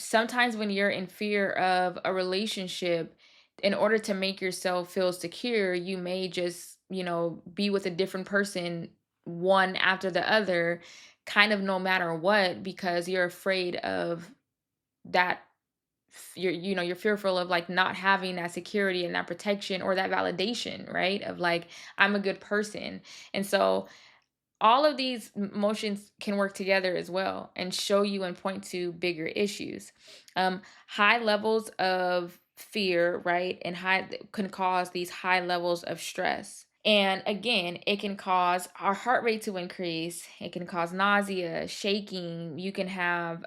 sometimes when you're in fear of a relationship, in order to make yourself feel secure, you may just, be with a different person, one after the other, kind of no matter what, because you're afraid of that. You're fearful of like not having that security and that protection or that validation, right? Of like, I'm a good person. And so all of these emotions can work together as well and show you and point to bigger issues. High levels of fear, right, and high can cause these high levels of stress. And again, it can cause our heart rate to increase. It can cause nausea, shaking. You can have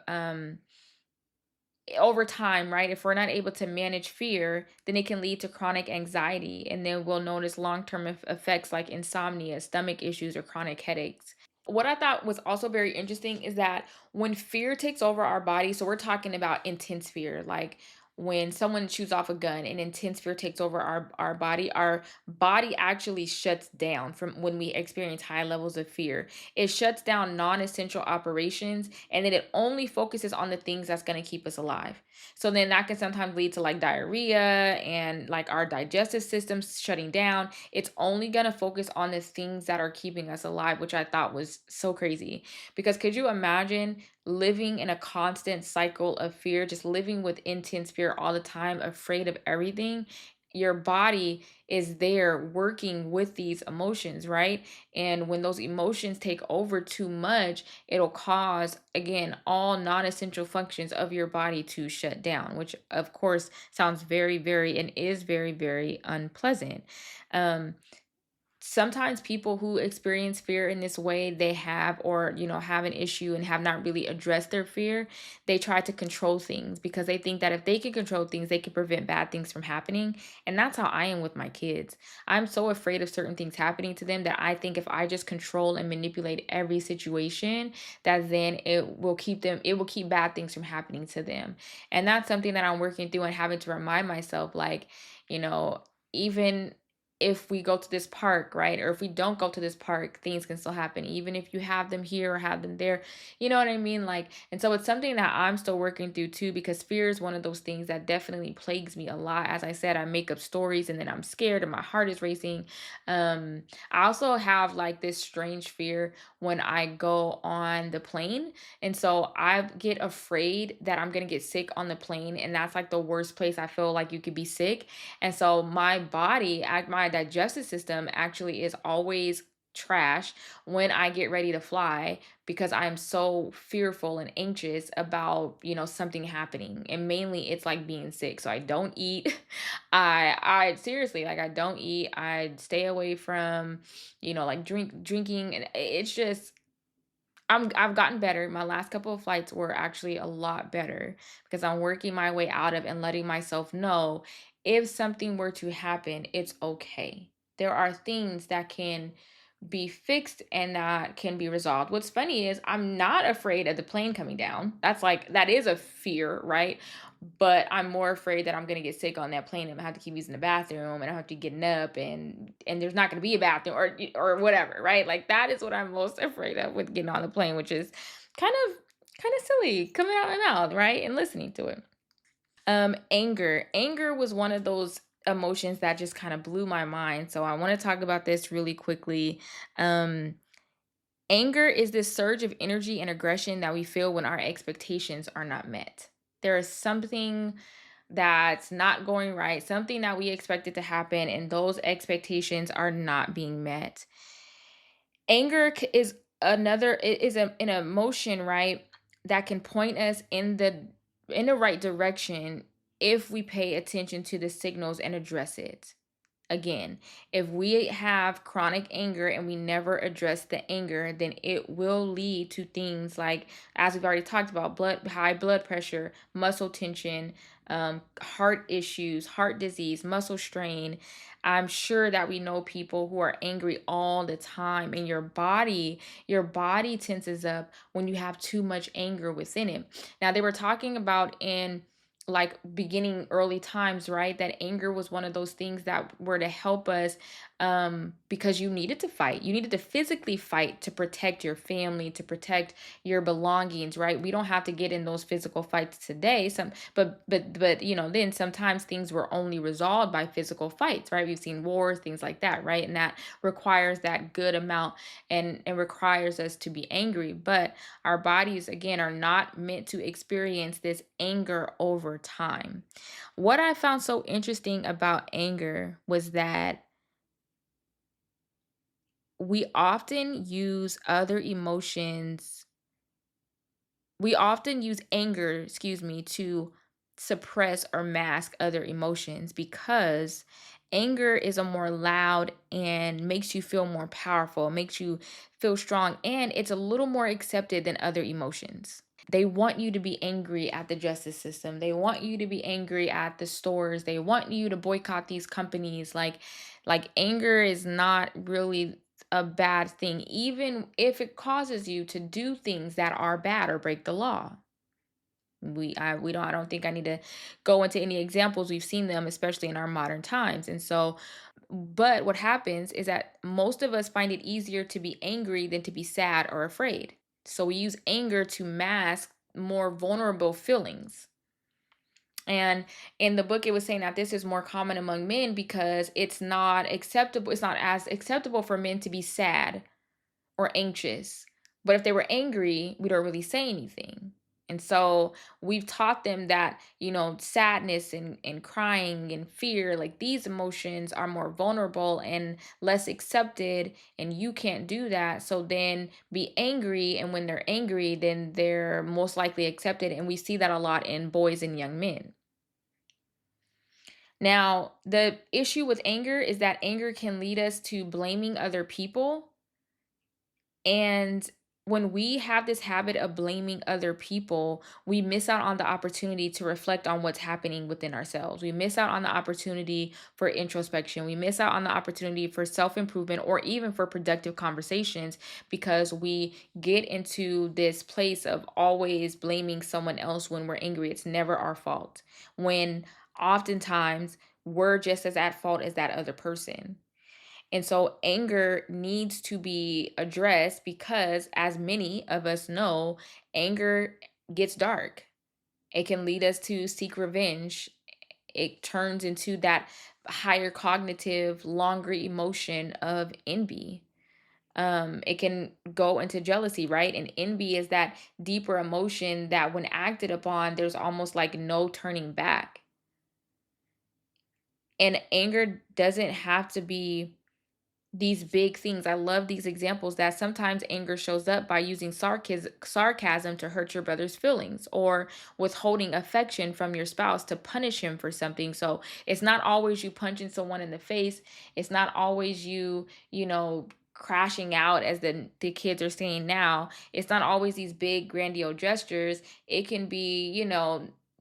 over time, right? If we're not able to manage fear, then it can lead to chronic anxiety. And then we'll notice long term effects like insomnia, stomach issues, or chronic headaches. What I thought was also very interesting is that when fear takes over our body, so we're talking about intense fear, like when someone shoots off a gun and intense fear takes over our body actually shuts down from when we experience high levels of fear. It shuts down non-essential operations, and then it only focuses on the things that's going to keep us alive. So then that can sometimes lead to like diarrhea and like our digestive system shutting down. It's only going to focus on the things that are keeping us alive, which I thought was so crazy. Because could you imagine living in a constant cycle of fear, just living with intense fear all the time, afraid of everything? Your body is there working with these emotions, right? And when those emotions take over too much, it'll cause, again, all non essential functions of your body to shut down, which, of course, sounds very, very and is very, very unpleasant. Um, sometimes people who experience fear in this way, they have, or have an issue and have not really addressed their fear. They try to control things because they think that if they can control things, they can prevent bad things from happening. And that's how I am with my kids. I'm so afraid of certain things happening to them that I think if I just control and manipulate every situation, that then it will keep bad things from happening to them. And that's something that I'm working through and having to remind myself, like, you know even if we go to this park, right? Or if we don't go to this park, things can still happen, even if you have them here or have them there. You know what I mean? Like, and so it's something that I'm still working through too, because fear is one of those things that definitely plagues me a lot. As I said, I make up stories and then I'm scared and my heart is racing. I also have like this strange fear when I go on the plane. And so I get afraid that I'm going to get sick on the plane. And that's like the worst place I feel like you could be sick. And so my body, my digestive system actually is always trash when I get ready to fly because I'm so fearful and anxious about, something happening. And mainly it's like being sick. So I don't eat. I seriously, like, I don't eat. I stay away from, like drinking, and it's just I've gotten better. My last couple of flights were actually a lot better because I'm working my way out of and letting myself know if something were to happen, it's okay. There are things that can be fixed and that can be resolved. What's funny is I'm not afraid of the plane coming down. That is a fear, right? But I'm more afraid that I'm gonna get sick on that plane and I have to keep using the bathroom and I have to getting up and there's not gonna be a bathroom or whatever, right? Like that is what I'm most afraid of with getting on the plane, which is kind of kind of silly coming out of my mouth, right? And listening to it. Anger. Anger was one of those emotions that just kind of blew my mind. So I want to talk about this really quickly. Um, Anger is this surge of energy and aggression that we feel when our expectations are not met. There is something that's not going right, something that we expected to happen, and those expectations are not being met. Anger is an emotion, right, that can point us in the right direction if we pay attention to the signals and address it. Again, if we have chronic anger and we never address the anger, then it will lead to things like, as we've already talked about, high blood pressure, muscle tension, heart issues, heart disease, muscle strain. I'm sure that we know people who are angry all the time, and your body tenses up when you have too much anger within it. Now, they were talking about in like beginning early times, right, that anger was one of those things that were to help us, because you needed to fight, you needed to physically fight to protect your family, to protect your belongings, right? We don't have to get in those physical fights today, but then sometimes things were only resolved by physical fights, right? We've seen wars, things like that, right? And that requires that good amount, and requires us to be angry. But our bodies, again, are not meant to experience this anger over time. What I found so interesting about anger was that we often use other emotions, we often use anger, excuse me, to suppress or mask other emotions because anger is a more loud and makes you feel more powerful, makes you feel strong, and it's a little more accepted than other emotions. They want you to be angry at the justice system. They want you to be angry at the stores. They want you to boycott these companies. Like anger is not really a bad thing, even if it causes you to do things that are bad or break the law. We don't I don't think I need to go into any examples. We've seen them, especially in our modern times. And so, but what happens is that most of us find it easier to be angry than to be sad or afraid. So we use anger to mask more vulnerable feelings. And in the book, it was saying that this is more common among men because it's not acceptable. It's not as acceptable for men to be sad or anxious. But if they were angry, we don't really say anything. And so we've taught them that, sadness and crying and fear, like these emotions are more vulnerable and less accepted, and you can't do that. So then be angry. And when they're angry, then they're most likely accepted. And we see that a lot in boys and young men. Now, the issue with anger is that anger can lead us to blaming other people. And when we have this habit of blaming other people, we miss out on the opportunity to reflect on what's happening within ourselves. We miss out on the opportunity for introspection. We miss out on the opportunity for self improvement or even for productive conversations because we get into this place of always blaming someone else when we're angry. It's never our fault. When oftentimes we're just as at fault as that other person. And so anger needs to be addressed because, as many of us know, anger gets dark. It can lead us to seek revenge. It turns into that higher cognitive, longer emotion of envy. It can go into jealousy, right? And envy is that deeper emotion that, when acted upon, there's almost like no turning back. And anger doesn't have to be these big things. I love these examples that sometimes anger shows up by using sarcasm to hurt your brother's feelings, or withholding affection from your spouse to punish him for something. So it's not always you punching someone in the face. It's not always you crashing out, as the kids are saying now. It's not always these big grandiose gestures. It can be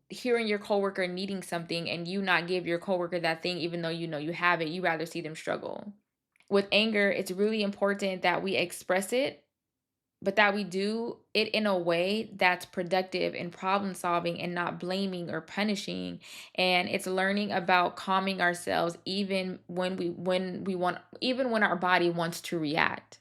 hearing your coworker needing something and you not give your coworker that thing even though you know you have it. You rather see them struggle. With anger, it's really important that we express it, but that we do it in a way that's productive in problem solving and not blaming or punishing. And it's learning about calming ourselves even even when our body wants to react.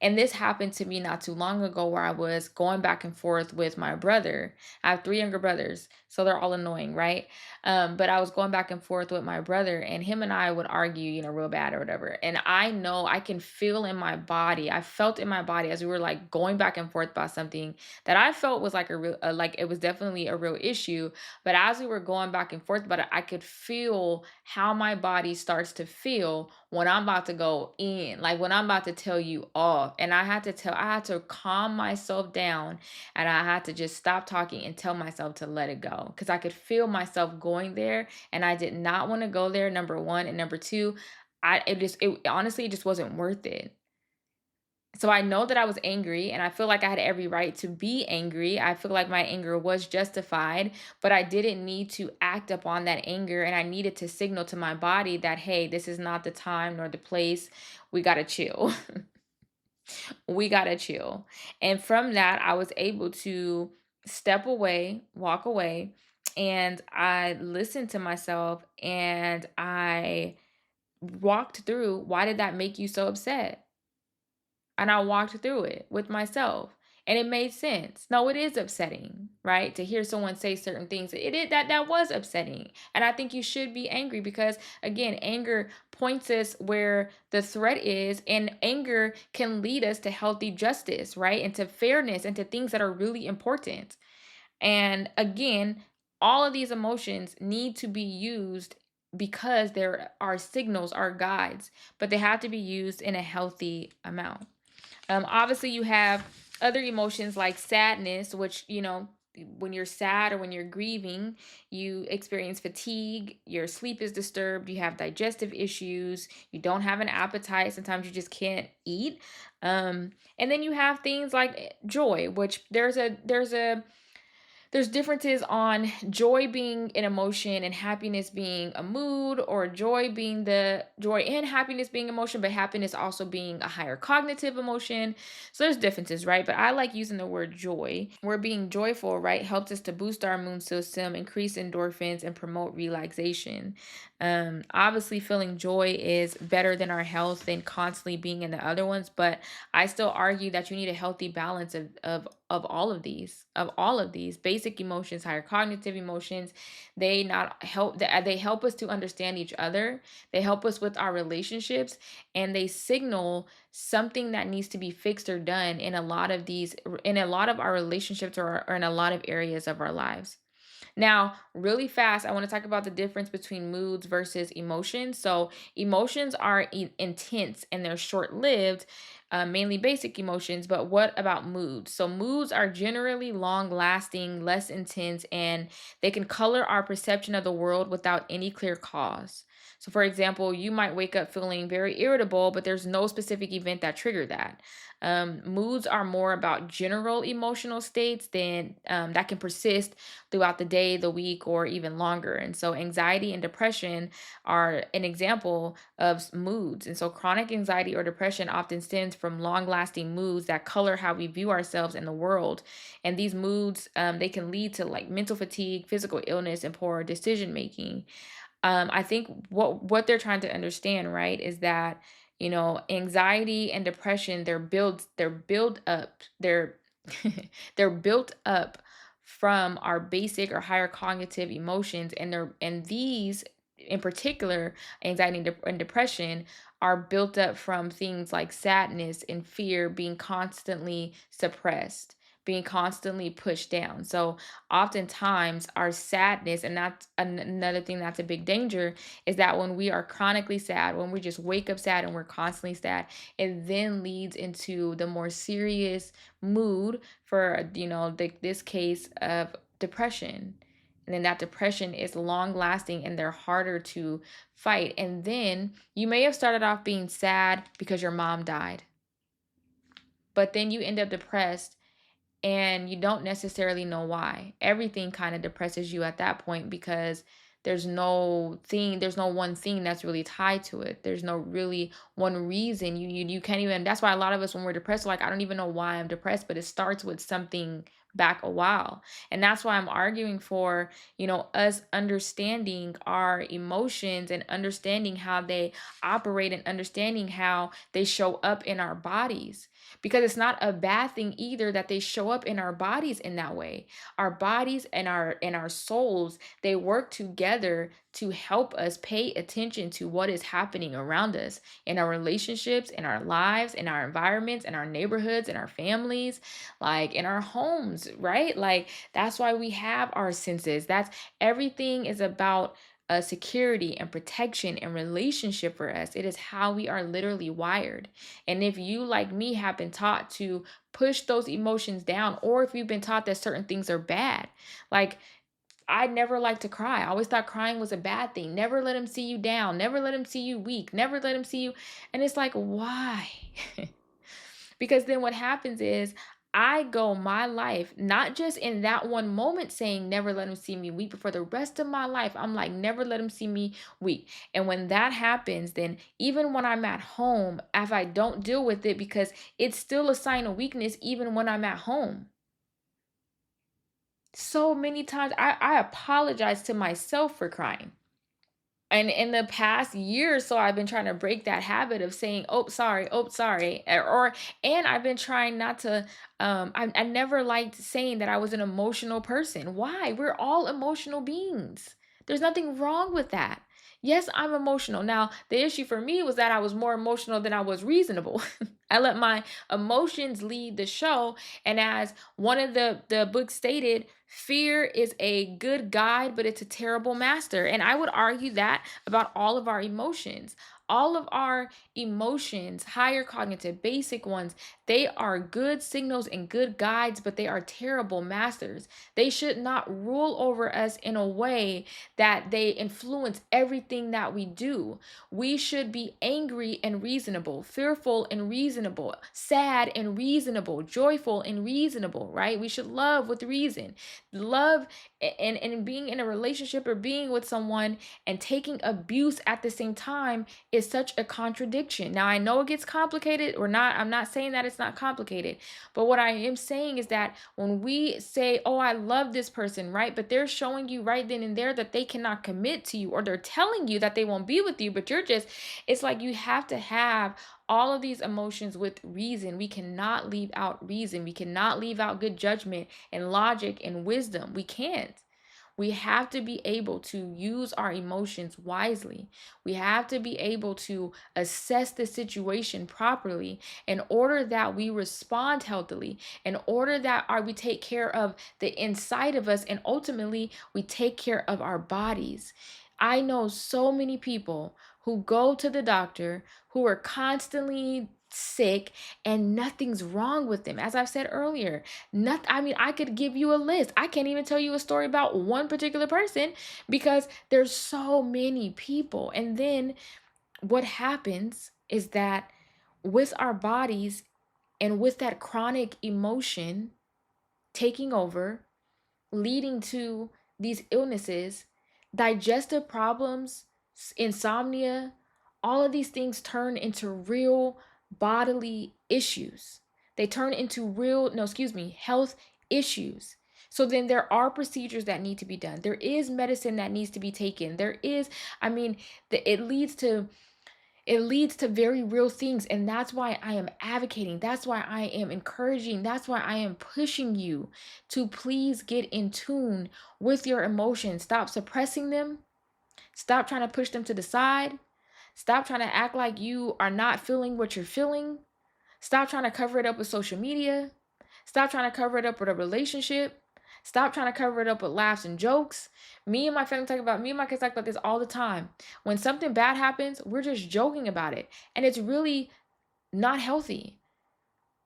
And this happened to me not too long ago, where I was going back and forth with my brother. I have three younger brothers, so they're all annoying, right? But I was going back and forth with my brother, and him and I would argue, real bad or whatever. And I know I can feel in my body, I felt in my body as we were like going back and forth about something that I felt was like like it was definitely a real issue. But as we were going back and forth about it, I could feel how my body starts to feel when I'm about to go in, like when I'm about to tell you off. And I had to calm myself down, and I had to just stop talking and tell myself to let it go, because I could feel myself going there and I did not want to go there. Number one. And number two, it honestly, it just wasn't worth it. So I know that I was angry, and I feel like I had every right to be angry. I feel like my anger was justified, but I didn't need to act upon that anger, and I needed to signal to my body that, hey, this is not the time nor the place. We got to chill. We got to chill. And from that, I was able to step away, walk away, and I listened to myself, and I walked through, why did that make you so upset? And I walked through it with myself. And it made sense. No, it is upsetting, right? To hear someone say certain things. That was upsetting. And I think you should be angry because, again, anger points us where the threat is, and anger can lead us to healthy justice, right? And to fairness and to things that are really important. And again, all of these emotions need to be used because there are signals, are guides, but they have to be used in a healthy amount. Obviously, you have other emotions like sadness, which, when you're sad or when you're grieving, you experience fatigue, your sleep is disturbed, you have digestive issues, you don't have an appetite, sometimes you just can't eat. And then you have things like joy, which there's differences on joy being an emotion and happiness being a mood, or joy being the joy and happiness being emotion, but happiness also being a higher cognitive emotion. So there's differences, right? But I like using the word joy. Where being joyful, right, helps us to boost our immune system, increase endorphins, and promote relaxation. Obviously, feeling joy is better than our health than constantly being in the other ones, but I still argue that you need a healthy balance of all of these basic emotions, higher cognitive emotions. They help us to understand each other. They help us with our relationships, and they signal something that needs to be fixed or done in a lot of our relationships, or in a lot of areas of our lives. Now, really fast, I want to talk about the difference between moods versus emotions. So, emotions are intense and they're short lived, mainly basic emotions. But what about moods? So, moods are generally long lasting, less intense, and they can color our perception of the world without any clear cause. So, for example, you might wake up feeling very irritable, but there's no specific event that triggered that. Moods are more about general emotional states than that can persist throughout the day, the week, or even longer. And so, anxiety and depression are an example of moods. And so, chronic anxiety or depression often stems from long lasting moods that color how we view ourselves and the world. And these moods, they can lead to like mental fatigue, physical illness, and poor decision making. I think what they're trying to understand, right, is that anxiety and depression they're built up they're built up from our basic or higher cognitive emotions, and these in particular, anxiety and depression, are built up from things like sadness and fear being constantly suppressed, being constantly pushed down. So oftentimes our sadness, and that's another thing that's a big danger, is that when we are chronically sad, when we just wake up sad and we're constantly sad, it then leads into the more serious mood for this case of depression. And then that depression is long lasting and they're harder to fight. And then you may have started off being sad because your mom died, but then you end up depressed and you don't necessarily know why. Everything kind of depresses you at that point because there's no one thing that's really tied to it. There's no really one reason. You can't even. That's why a lot of us when we're depressed, we're like, I don't even know why I'm depressed, but it starts with something back a while. And that's why I'm arguing for, us understanding our emotions and understanding how they operate and understanding how they show up in our bodies, because it's not a bad thing either that they show up in our bodies in that way. Our bodies and our souls, they work together to help us pay attention to what is happening around us in our relationships, in our lives, in our environments, in our neighborhoods, in our families, like in our homes, right? Like that's why we have our senses. That's everything is about security and protection and relationship for us. It is how we are literally wired. And if you, like me, have been taught to push those emotions down, or if you've been taught that certain things are bad, like I never liked to cry. I always thought crying was a bad thing. Never let him see you down. Never let him see you weak. Never let him see you. And it's like, why? Because then what happens is I go my life, not just in that one moment saying, never let him see me weak, but for the rest of my life, I'm like, never let him see me weak. And when that happens, then even when I'm at home, if I don't deal with it, because it's still a sign of weakness, even when I'm at home. So many times I apologize to myself for crying. And in the past year or so, I've been trying to break that habit of saying, oh, sorry. And I've been trying not to, I never liked saying that I was an emotional person. Why? We're all emotional beings. There's nothing wrong with that. Yes, I'm emotional. Now, the issue for me was that I was more emotional than I was reasonable. I let my emotions lead the show. And as one of the books stated, fear is a good guide, but it's a terrible master. And I would argue that about all of our emotions. All of our emotions, higher cognitive, basic ones, they are good signals and good guides, but they are terrible masters. They should not rule over us in a way that they influence everything that we do. We should be angry and reasonable, fearful and reasonable, sad and reasonable, joyful and reasonable, right? We should love with reason. Love and being in a relationship or being with someone and taking abuse at the same time is such a contradiction. Now I know it gets complicated or not. I'm not saying that it's not complicated, but what I am saying is that when we say, oh, I love this person, right, but they're showing you right then and there that they cannot commit to you, or they're telling you that they won't be with you, but it's like you have to have all of these emotions with reason. We cannot leave out reason. We cannot leave out good judgment and logic and wisdom. We can't. We have to be able to use our emotions wisely. We have to be able to assess the situation properly in order that we respond healthily, in order that we take care of the inside of us, and ultimately we take care of our bodies. I know so many people who go to the doctor who are constantly sick and nothing's wrong with them. As I've said earlier, nothing, I mean, I could give you a list. I can't even tell you a story about one particular person because there's so many people. And then what happens is that with our bodies and with that chronic emotion taking over, leading to these illnesses, digestive problems, insomnia, all of these things turn into real bodily issues. They turn into real, no, excuse me, health issues. So then there are procedures that need to be done. There is medicine that needs to be taken. There is, I mean, it leads to very real things. And that's why I am advocating. That's why I am encouraging. That's why I am pushing you to please get in tune with your emotions. Stop suppressing them. Stop trying to push them to the side. Stop trying to act like you are not feeling what you're feeling. Stop trying to cover it up with social media. Stop trying to cover it up with a relationship. Stop trying to cover it up with laughs and jokes. Me and my kids talk about this all the time. When something bad happens, we're just joking about it. And it's really not healthy.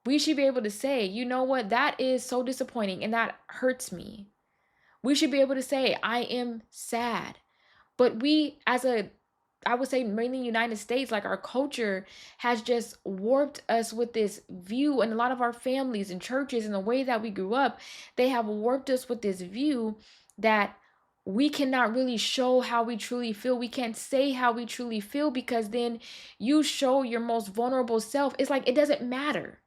We should be able to say, you know what, that is so disappointing and that hurts me. We should be able to say, I am sad. But we, I would say mainly United States, like our culture has just warped us with this view, and a lot of our families and churches and the way that we grew up, they have warped us with this view that we cannot really show how we truly feel. We can't say how we truly feel because then you show your most vulnerable self. It's like it doesn't matter.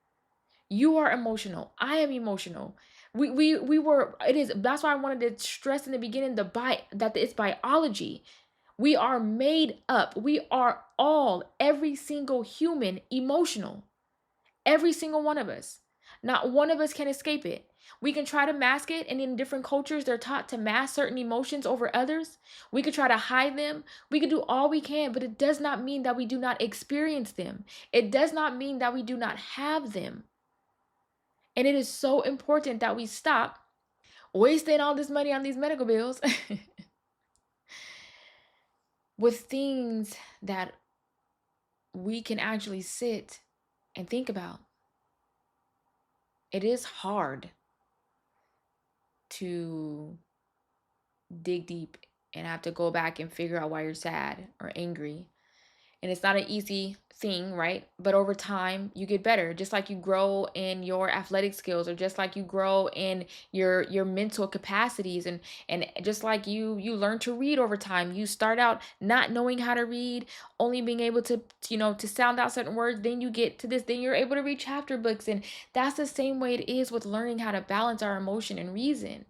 You are emotional. I am emotional. We were, it is, that's why I wanted to stress in the beginning that it's biology. We are made up. We are all, every single human, emotional. Every single one of us. Not one of us can escape it. We can try to mask it, and in different cultures, they're taught to mask certain emotions over others. We could try to hide them. We could do all we can, but it does not mean that we do not experience them. It does not mean that we do not have them. And it is so important that we stop wasting all this money on these medical bills with things that we can actually sit and think about. It is hard to dig deep and have to go back and figure out why you're sad or angry. And it's not an easy thing, right? But over time, you get better. Just like you grow in your athletic skills, or just like you grow in your mental capacities, and just like you learn to read over time. You start out not knowing how to read, only being able to to sound out certain words. Then you get to this, then you're able to read chapter books, and that's the same way it is with learning how to balance our emotion and reason.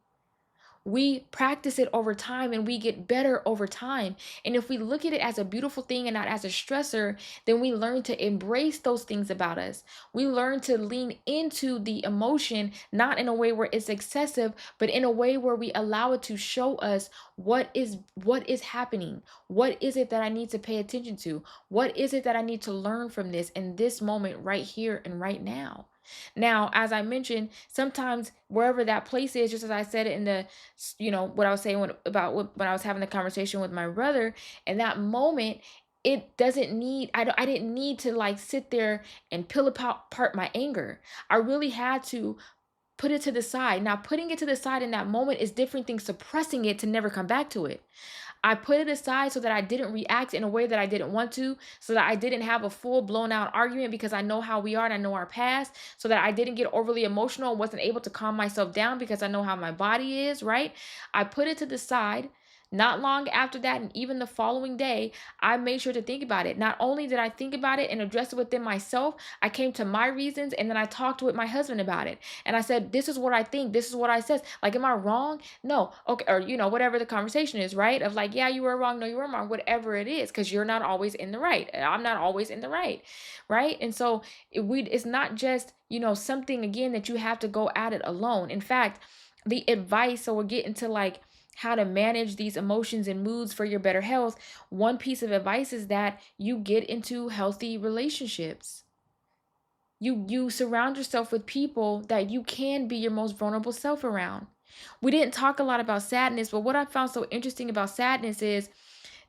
We practice it over time and we get better over time. And if we look at it as a beautiful thing and not as a stressor, then we learn to embrace those things about us. We learn to lean into the emotion, not in a way where it's excessive, but in a way where we allow it to show us what is happening. What is it that I need to pay attention to? What is it that I need to learn from this in this moment right here and right now? Now, as I mentioned, sometimes wherever that place is, just as I said it in the, what I was saying when I was having the conversation with my brother, in that moment, it doesn't need, I didn't need to like sit there and pill apart my anger. I really had to put it to the side. Now, putting it to the side in that moment is different than suppressing it to never come back to it. I put it aside so that I didn't react in a way that I didn't want to, so that I didn't have a full blown out argument, because I know how we are and I know our past, so that I didn't get overly emotional and wasn't able to calm myself down because I know how my body is, right? I put it to the side. Not long after that, and even the following day, I made sure to think about it. Not only did I think about it and address it within myself, I came to my reasons, and then I talked with my husband about it. And I said, this is what I think. This is what I said. Like, am I wrong? No. Okay. Or, whatever the conversation is, right? Of like, yeah, you were wrong. No, you were wrong. Whatever it is, because you're not always in the right. I'm not always in the right. Right. And so it's not just, something, again, that you have to go at it alone. In fact, the advice, so we're getting to like how to manage these emotions and moods for your better health, one piece of advice is that you get into healthy relationships. You surround yourself with people that you can be your most vulnerable self around. We didn't talk a lot about sadness, but what I found so interesting about sadness is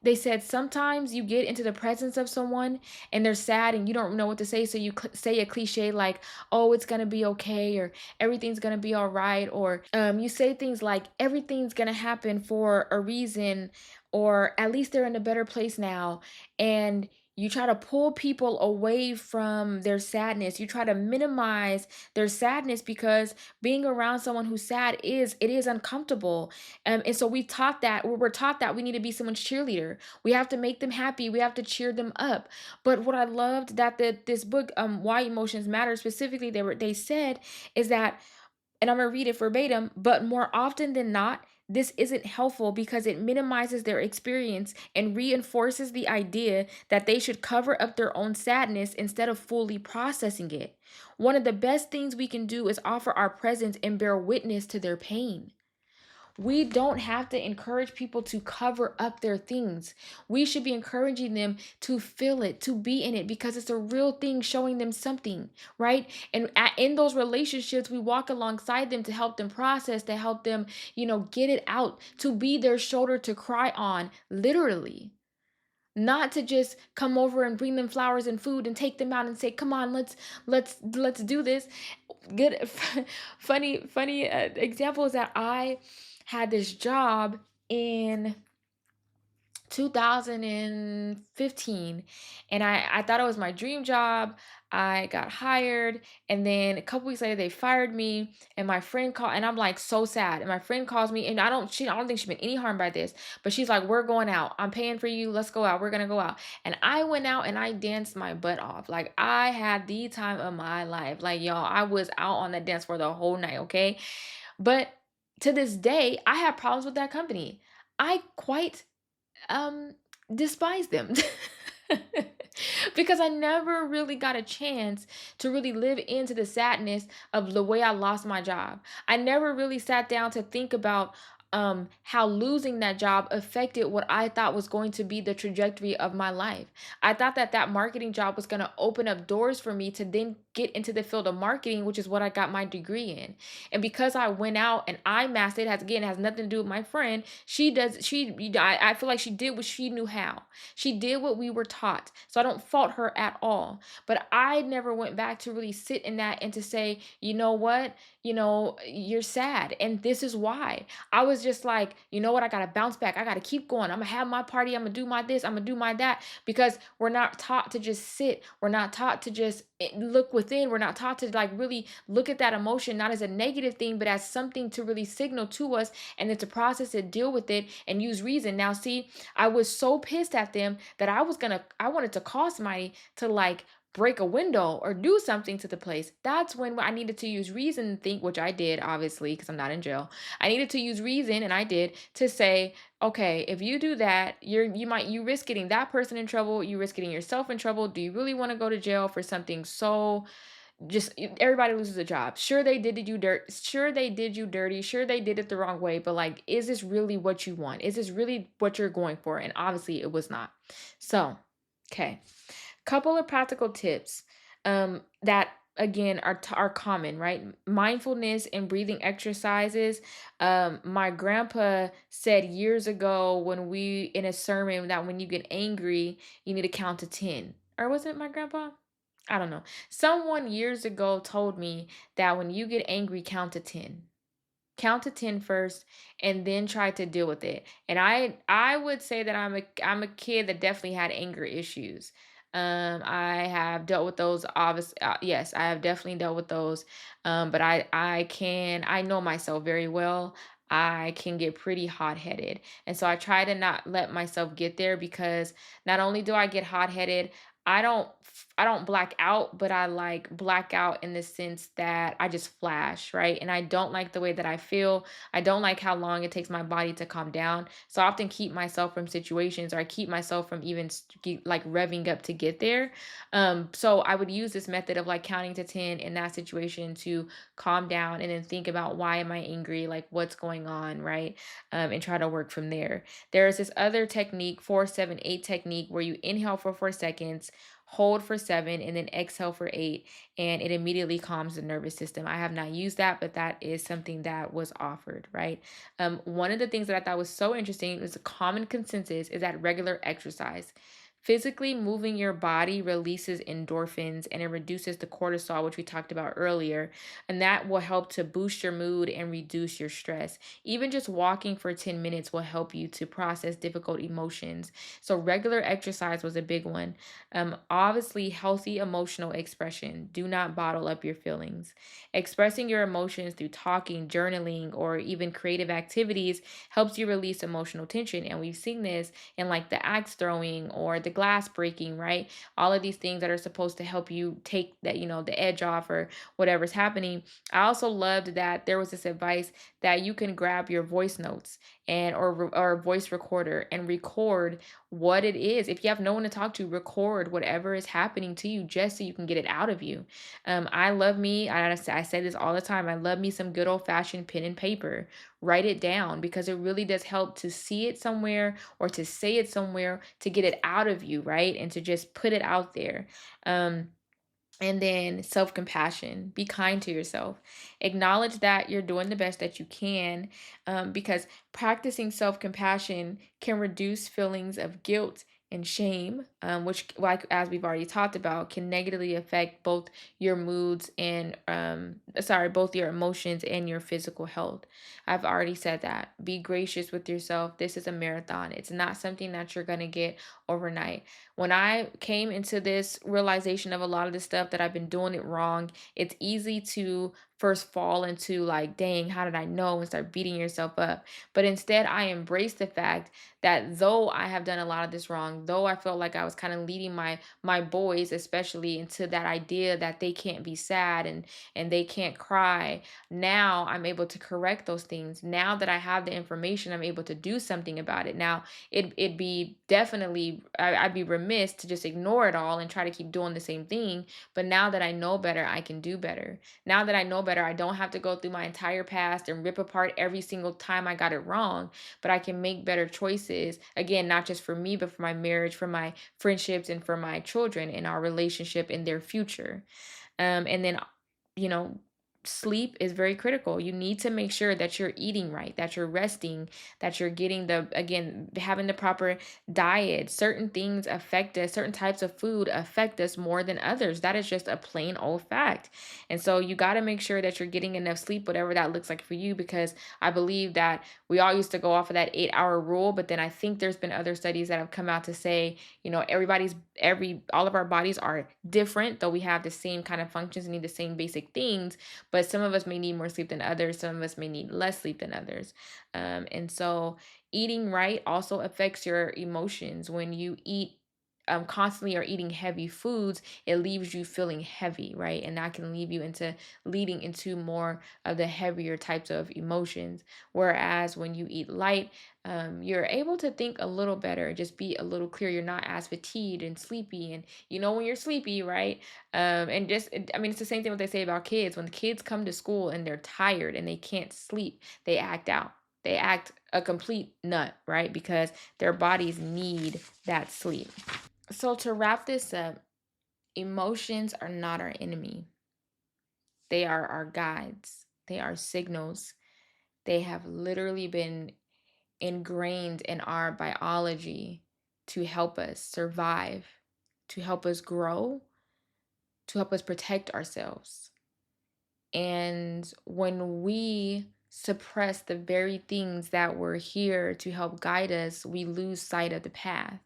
they said sometimes you get into the presence of someone and they're sad and you don't know what to say, so you say a cliche like, "Oh, it's gonna be okay," or "Everything's gonna be all right," or you say things like, "Everything's gonna happen for a reason," or "At least they're in a better place now," and you try to pull people away from their sadness. You try to minimize their sadness because being around someone who's sad is uncomfortable. And so we're taught that we need to be someone's cheerleader. We have to make them happy. We have to cheer them up. But what I loved that this book, Why Emotions Matter, specifically they said is that, and I'm gonna read it verbatim, but more often than not, this isn't helpful because it minimizes their experience and reinforces the idea that they should cover up their own sadness instead of fully processing it. One of the best things we can do is offer our presence and bear witness to their pain. We don't have to encourage people to cover up their things. We should be encouraging them to feel it, to be in it, because it's a real thing showing them something, right? And in those relationships, we walk alongside them to help them process, to help them, get it out, to be their shoulder to cry on, literally. Not to just come over and bring them flowers and food and take them out and say, "Come on, let's do this." Good funny example is that I had this job in 2015, and I thought it was my dream job. I got hired, and then a couple weeks later they fired me, and my friend called, and I'm like so sad, and my friend calls me, and I don't think she meant any harm by this, but she's like, "We're going out, I'm paying for you, let's go out, we're gonna go out." And I went out and I danced my butt off. Like, I had the time of my life. Like, y'all, I was out on the dance for the whole night, okay? But to this day I have problems with that company. I quite um despise them. Because I never really got a chance to really live into the sadness of the way I lost my job. I never really sat down to think about how losing that job affected what I thought was going to be the trajectory of my life. I thought that that marketing job was going to open up doors for me to then get into the field of marketing, which is what I got my degree in. And because I went out and I mastered it, has nothing to do with my friend. I feel like she did what she knew how. She did what we were taught. So I don't fault her at all. But I never went back to really sit in that and to say, "You know what? You're sad. And this is why." I was just like, "You know what? I got to bounce back. I got to keep going. I'm going to have my party. I'm going to do my this. I'm going to do my that." Because we're not taught to just sit. We're not taught to just look within. We're not taught to like really look at that emotion, not as a negative thing, but as something to really signal to us, and then to process it, deal with it, and use reason. Now, see, I was so pissed at them that I wanted to call somebody to like break a window or do something to the place. That's when I needed to use reason and think, which I did, obviously, because I'm not in jail. I needed to use reason, and I did, to say, "Okay, if you do that, you risk getting that person in trouble, you risk getting yourself in trouble. Do you really want to go to jail for something so just everybody loses a job? Sure, they did you dirt. Sure, they did you dirty. Sure, they did it the wrong way. But like, is this really what you want? Is this really what you're going for?" And obviously, it was not. So, okay, couple of practical tips that again are common, right? Mindfulness and breathing exercises. My grandpa said years ago when we in a sermon that when you get angry, you need to count to 10. Or was it my grandpa? I don't know. Someone years ago told me that when you get angry, count to 10. Count to 10 first, and then try to deal with it. And I would say that I'm a kid that definitely had anger issues. I have dealt with those, obviously. Yes, I have definitely dealt with those. But I know myself very well. I can get pretty hot-headed. And so I try to not let myself get there, because not only do I get hot-headed, I don't I don't black out, but I like black out in the sense that I just flash, right? And I don't like the way that I feel. I don't like how long it takes my body to calm down. So I often keep myself from situations, or I keep myself from even like revving up to get there. So I would use this method of like counting to 10 in that situation to calm down and then think about, why am I angry? Like, what's going on, right? And try to work from there. There is this other technique, 4-7-8 technique, where you inhale for 4 seconds, hold for 7, and then exhale for 8, and it immediately calms the nervous system. I have not used that, but that is something that was offered, right? One of the things that I thought was so interesting is a common consensus is that regular exercise. Physically moving your body releases endorphins and it reduces the cortisol, which we talked about earlier, and that will help to boost your mood and reduce your stress. Even just walking for 10 minutes will help you to process difficult emotions. So, regular exercise was a big one. Obviously, healthy emotional expression. Do not bottle up your feelings. Expressing your emotions through talking, journaling, or even creative activities helps you release emotional tension. And we've seen this in like the axe throwing or the glass breaking, right? All of these things that are supposed to help you take that, the edge off or whatever's happening. I also loved that there was this advice that you can grab your voice notes and or voice recorder and record what it is. If you have no one to talk to, record whatever is happening to you just so you can get it out of you. I love me. I say this all the time. I love me some good old fashioned pen and paper. Write it down, because it really does help to see it somewhere or to say it somewhere to get it out of you, right? And to just put it out there. Um, and then self compassion. Be kind to yourself. Acknowledge that you're doing the best that you can, because practicing self compassion can reduce feelings of guilt and shame, which, like as we've already talked about, can negatively affect both your moods and, both your emotions and your physical health. I've already said that. Be gracious with yourself. This is a marathon, it's not something that you're going to get overnight. When I came into this realization of a lot of the stuff that I've been doing it wrong, it's easy to first fall into like, dang, how did I know? And start beating yourself up. But instead, I embrace the fact that though I have done a lot of this wrong, though I felt like I was kind of leading my boys, especially, into that idea that they can't be sad and they can't cry. Now I'm able to correct those things. Now that I have the information, I'm able to do something about it. Now it'd be definitely, I'd be remiss to just ignore it all and try to keep doing the same thing. But now that I know better, I can do better. Now that I know better, I don't have to go through my entire past and rip apart every single time I got it wrong, but I can make better choices. Again, not just for me, but for my marriage, for my friendships, and for my children and our relationship in their future. And then, you know, sleep is very critical. You need to make sure that you're eating right, that you're resting, that you're getting again, having the proper diet. Certain things affect us, certain types of food affect us more than others. That is just a plain old fact. And so you got to make sure that you're getting enough sleep, whatever that looks like for you, because I believe that we all used to go off of that 8-hour rule. But then I think there's been other studies that have come out to say, all of our bodies are different, though we have the same kind of functions and need the same basic things, but some of us may need more sleep than others. Some of us may need less sleep than others. And so eating right also affects your emotions. When you eat constantly or eating heavy foods, it leaves you feeling heavy, right? And that can leading into more of the heavier types of emotions. Whereas when you eat light, you're able to think a little better, just be a little clear. You're not as fatigued and sleepy, and when you're sleepy, right? And just, I mean, it's the same thing what they say about kids. When the kids come to school and they're tired and they can't sleep, they act out. They act a complete nut, right? Because their bodies need that sleep. So, to wrap this up, emotions are not our enemy. They are our guides, they are signals. They have literally been ingrained in our biology to help us survive, to help us grow, to help us protect ourselves. And when we suppress the very things that were here to help guide us, we lose sight of the path.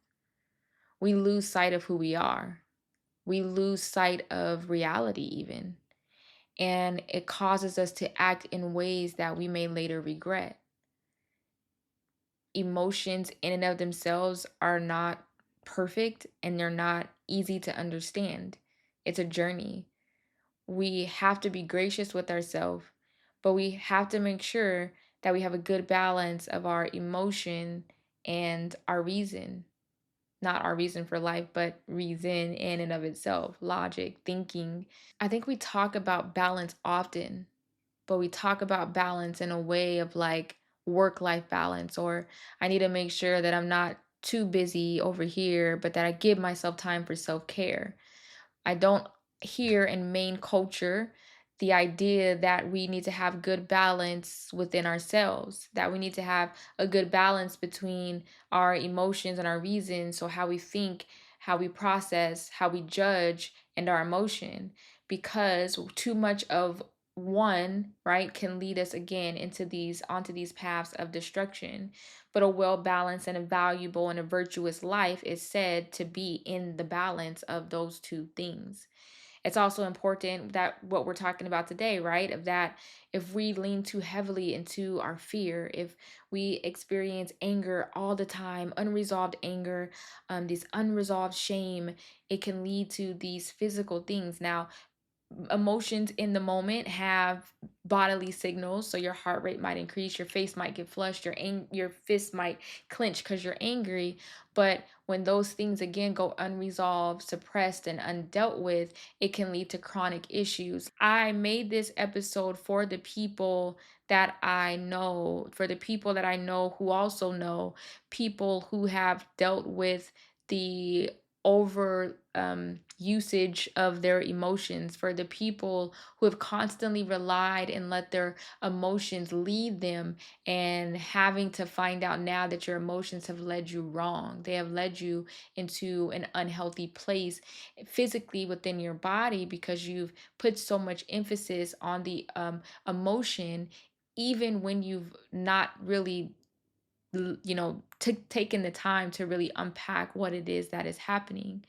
We lose sight of who we are. We lose sight of reality, even. And it causes us to act in ways that we may later regret. Emotions in and of themselves are not perfect, and they're not easy to understand. It's a journey. We have to be gracious with ourselves, but we have to make sure that we have a good balance of our emotion and our reason. Not our reason for life, but reason in and of itself, logic, thinking. I think we talk about balance often, but we talk about balance in a way of like work life balance, or I need to make sure that I'm not too busy over here, but that I give myself time for self care. I don't hear in main culture the idea that we need to have good balance within ourselves, that we need to have a good balance between our emotions and our reasons. So, how we think, how we process, how we judge, and our emotion. Because too much of one, right, can lead us again onto these paths of destruction. But a well balanced and a valuable and a virtuous life is said to be in the balance of those two things. It's also important that what we're talking about today, right? Of that, if we lean too heavily into our fear, if we experience anger all the time, unresolved anger, this unresolved shame, it can lead to these physical things. Now, emotions in the moment have bodily signals, so your heart rate might increase, your face might get flushed, your fist might clench because you're angry. But when those things again go unresolved, suppressed, and undealt with, it can lead to chronic issues. I made this episode for the people that I know, for the people that I know who also know people who have dealt with the over usage of their emotions, for the people who have constantly relied and let their emotions lead them, and having to find out now that your emotions have led you wrong. They have led you into an unhealthy place physically within your body because you've put so much emphasis on the emotion, even when you've not really taken the time to really unpack what it is that is happening.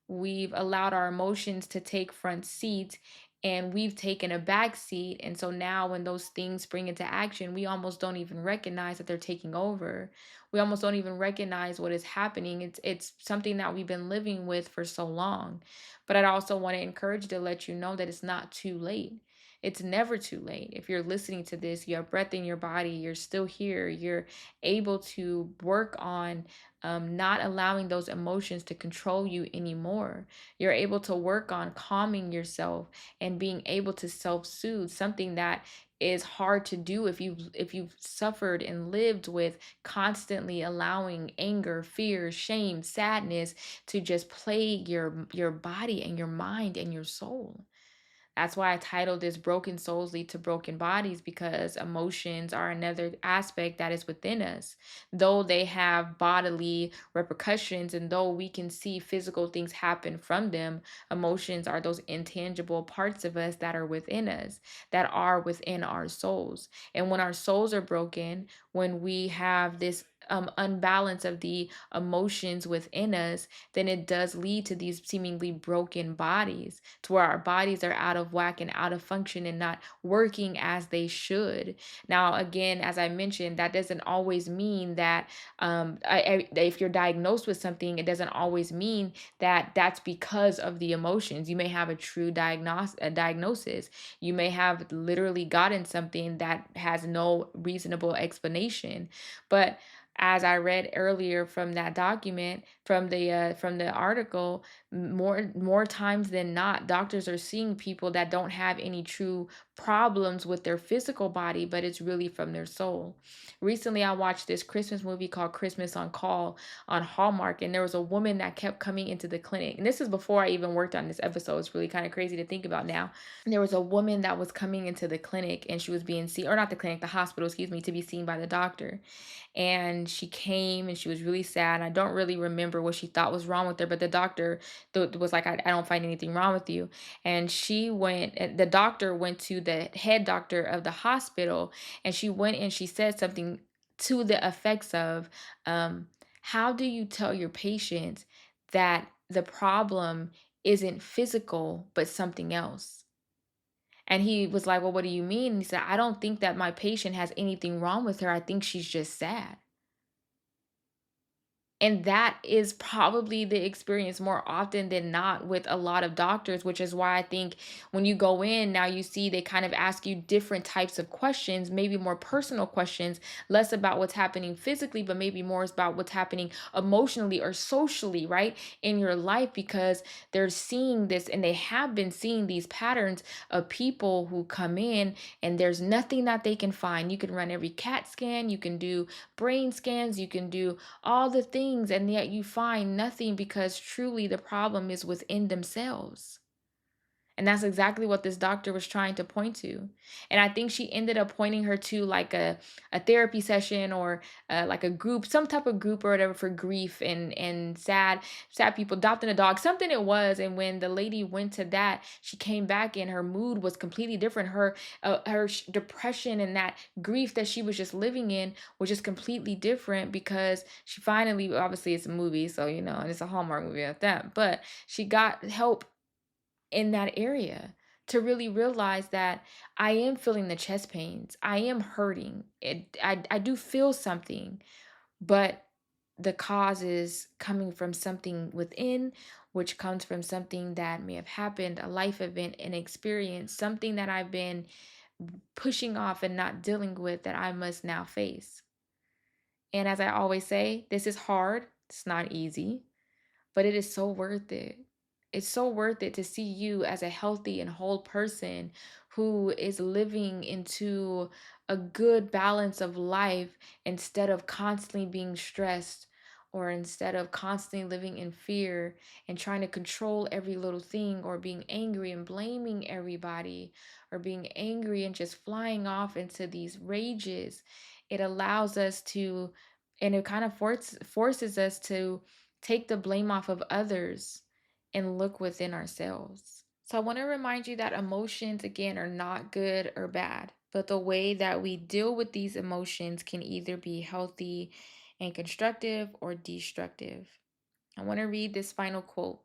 We've allowed our emotions to take front seat, and we've taken a back seat. And so now when those things spring into action, we almost don't even recognize that they're taking over. We almost don't even recognize what is happening. It's something that we've been living with for so long. But I'd also want to encourage you to let you know that it's not too late. It's never too late. If you're listening to this, you have breath in your body, you're still here, you're able to work on not allowing those emotions to control you anymore. You're able to work on calming yourself and being able to self-soothe, something that is hard to do if you've suffered and lived with constantly allowing anger, fear, shame, sadness to just plague your body and your mind and your soul. That's why I titled this Broken Souls Lead to Broken Bodies, because emotions are another aspect that is within us. Though they have bodily repercussions and though we can see physical things happen from them, emotions are those intangible parts of us that are within us, that are within our souls. And when our souls are broken, when we have this unbalance of the emotions within us, then it does lead to these seemingly broken bodies, to where our bodies are out of whack and out of function and not working as they should. Now, again, as I mentioned, that doesn't always mean that if you're diagnosed with something, it doesn't always mean that that's because of the emotions. You may have a true diagnosis. You may have literally gotten something that has no reasonable explanation. But as I read earlier from that document, from the article, more times than not, doctors are seeing people that don't have any true problems with their physical body, but it's really from their soul. Recently, I watched this Christmas movie called Christmas on Call on Hallmark, and there was a woman that kept coming into the clinic. And this is before I even worked on this episode. It's really kind of crazy to think about now. There was a woman that was coming into the clinic, and she was being seen, or not the clinic, the hospital, excuse me, to be seen by the doctor. And she came and she was really sad. I don't really remember what she thought was wrong with her, but the doctor was like, I don't find anything wrong with you. And the doctor went to the head doctor of the hospital, and she went and she said something to the effects of, how do you tell your patients that the problem isn't physical, but something else? And he was like, well, what do you mean? And he said, I don't think that my patient has anything wrong with her. I think she's just sad. And that is probably the experience more often than not with a lot of doctors, which is why I think when you go in now, you see they kind of ask you different types of questions, maybe more personal questions, less about what's happening physically, but maybe more about what's happening emotionally or socially, right, in your life, because they're seeing this and they have been seeing these patterns of people who come in and there's nothing that they can find. You can run every CAT scan, you can do brain scans, you can do all the things, and yet you find nothing because truly the problem is within themselves. And that's exactly what this doctor was trying to point to. And I think she ended up pointing her to like a therapy session or like a group, some type of group or whatever for grief and sad people, adopting a dog, something it was. And when the lady went to that, she came back and her mood was completely different. Her depression and that grief that she was just living in was just completely different because she finally, obviously it's a movie, so you know, and it's a Hallmark movie at that, but she got help in that area to really realize that I am feeling the chest pains. I am hurting. I do feel something, but the cause is coming from something within, which comes from something that may have happened, a life event, an experience, something that I've been pushing off and not dealing with that I must now face. And as I always say, this is hard. It's not easy, but it is so worth it. It's so worth it to see you as a healthy and whole person who is living into a good balance of life instead of constantly being stressed or instead of constantly living in fear and trying to control every little thing or being angry and blaming everybody or being angry and just flying off into these rages. It allows us to, and it kind of forces us to take the blame off of others and look within ourselves. So I want to remind you that emotions, again, are not good or bad, but the way that we deal with these emotions can either be healthy and constructive or destructive. I want to read this final quote.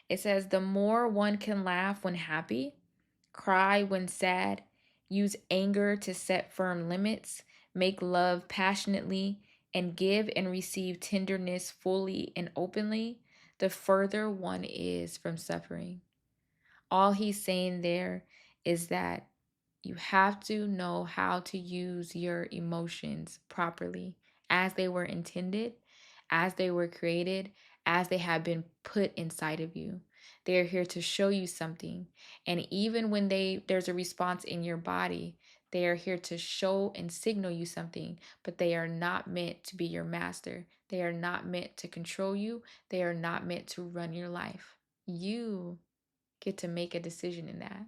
It says, "The more one can laugh when happy, cry when sad, use anger to set firm limits, make love passionately, and give and receive tenderness fully and openly, the further one is from suffering." All he's saying there is that you have to know how to use your emotions properly as they were intended, as they were created, as they have been put inside of you. They are here to show you something. And even when there's a response in your body, they are here to show and signal you something, but they are not meant to be your master. They are not meant to control you. They are not meant to run your life. You get to make a decision in that.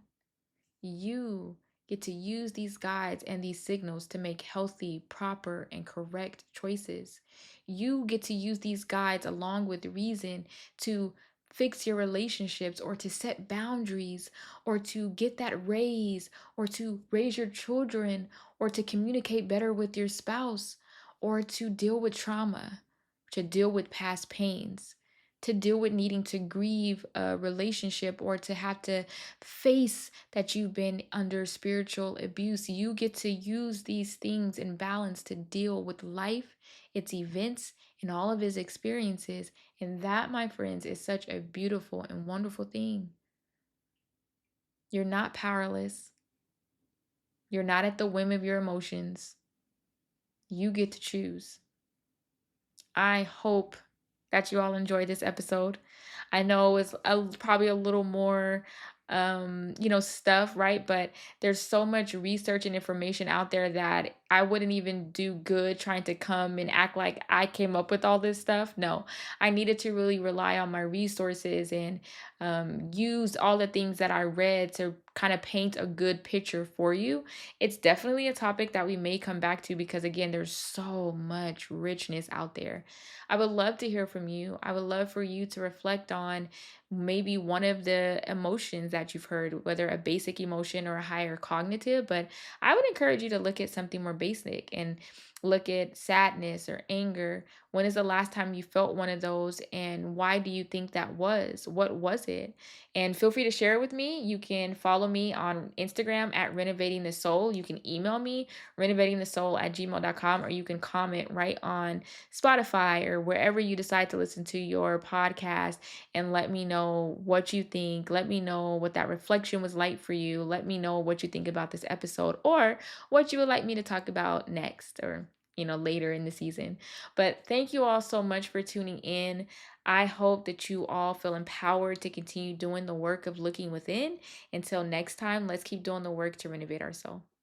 You get to use these guides and these signals to make healthy, proper, and correct choices. You get to use these guides along with reason to fix your relationships or to set boundaries or to get that raise or to raise your children or to communicate better with your spouse or to deal with trauma, to deal with past pains, to deal with needing to grieve a relationship or to have to face that you've been under spiritual abuse. You get to use these things in balance to deal with life, its events, and all of its experiences. And that, my friends, is such a beautiful and wonderful thing. You're not powerless. You're not at the whim of your emotions. You get to choose. I hope that you all enjoyed this episode. I know it's probably a little more, stuff, right? But there's so much research and information out there that I wouldn't even do good trying to come and act like I came up with all this stuff. No, I needed to really rely on my resources and use all the things that I read to kind of paint a good picture for you. It's definitely a topic that we may come back to because, again, there's so much richness out there. I would love to hear from you. I would love for you to reflect on maybe one of the emotions that you've heard, whether a basic emotion or a higher cognitive. But I would encourage you to look at something more basic and look at sadness or anger. When is the last time you felt one of those, and why do you think that was? What was it? And feel free to share it with me. You can follow me on Instagram at Renovating the Soul. You can email me, renovatingthesoul@gmail.com, or you can comment right on Spotify or wherever you decide to listen to your podcast, and let me know what you think. Let me know what that reflection was like for you. Let me know what you think about this episode, or what you would like me to talk about next, or later in the season. But thank you all so much for tuning in. I hope that you all feel empowered to continue doing the work of looking within. Until next time, let's keep doing the work to renovate our soul.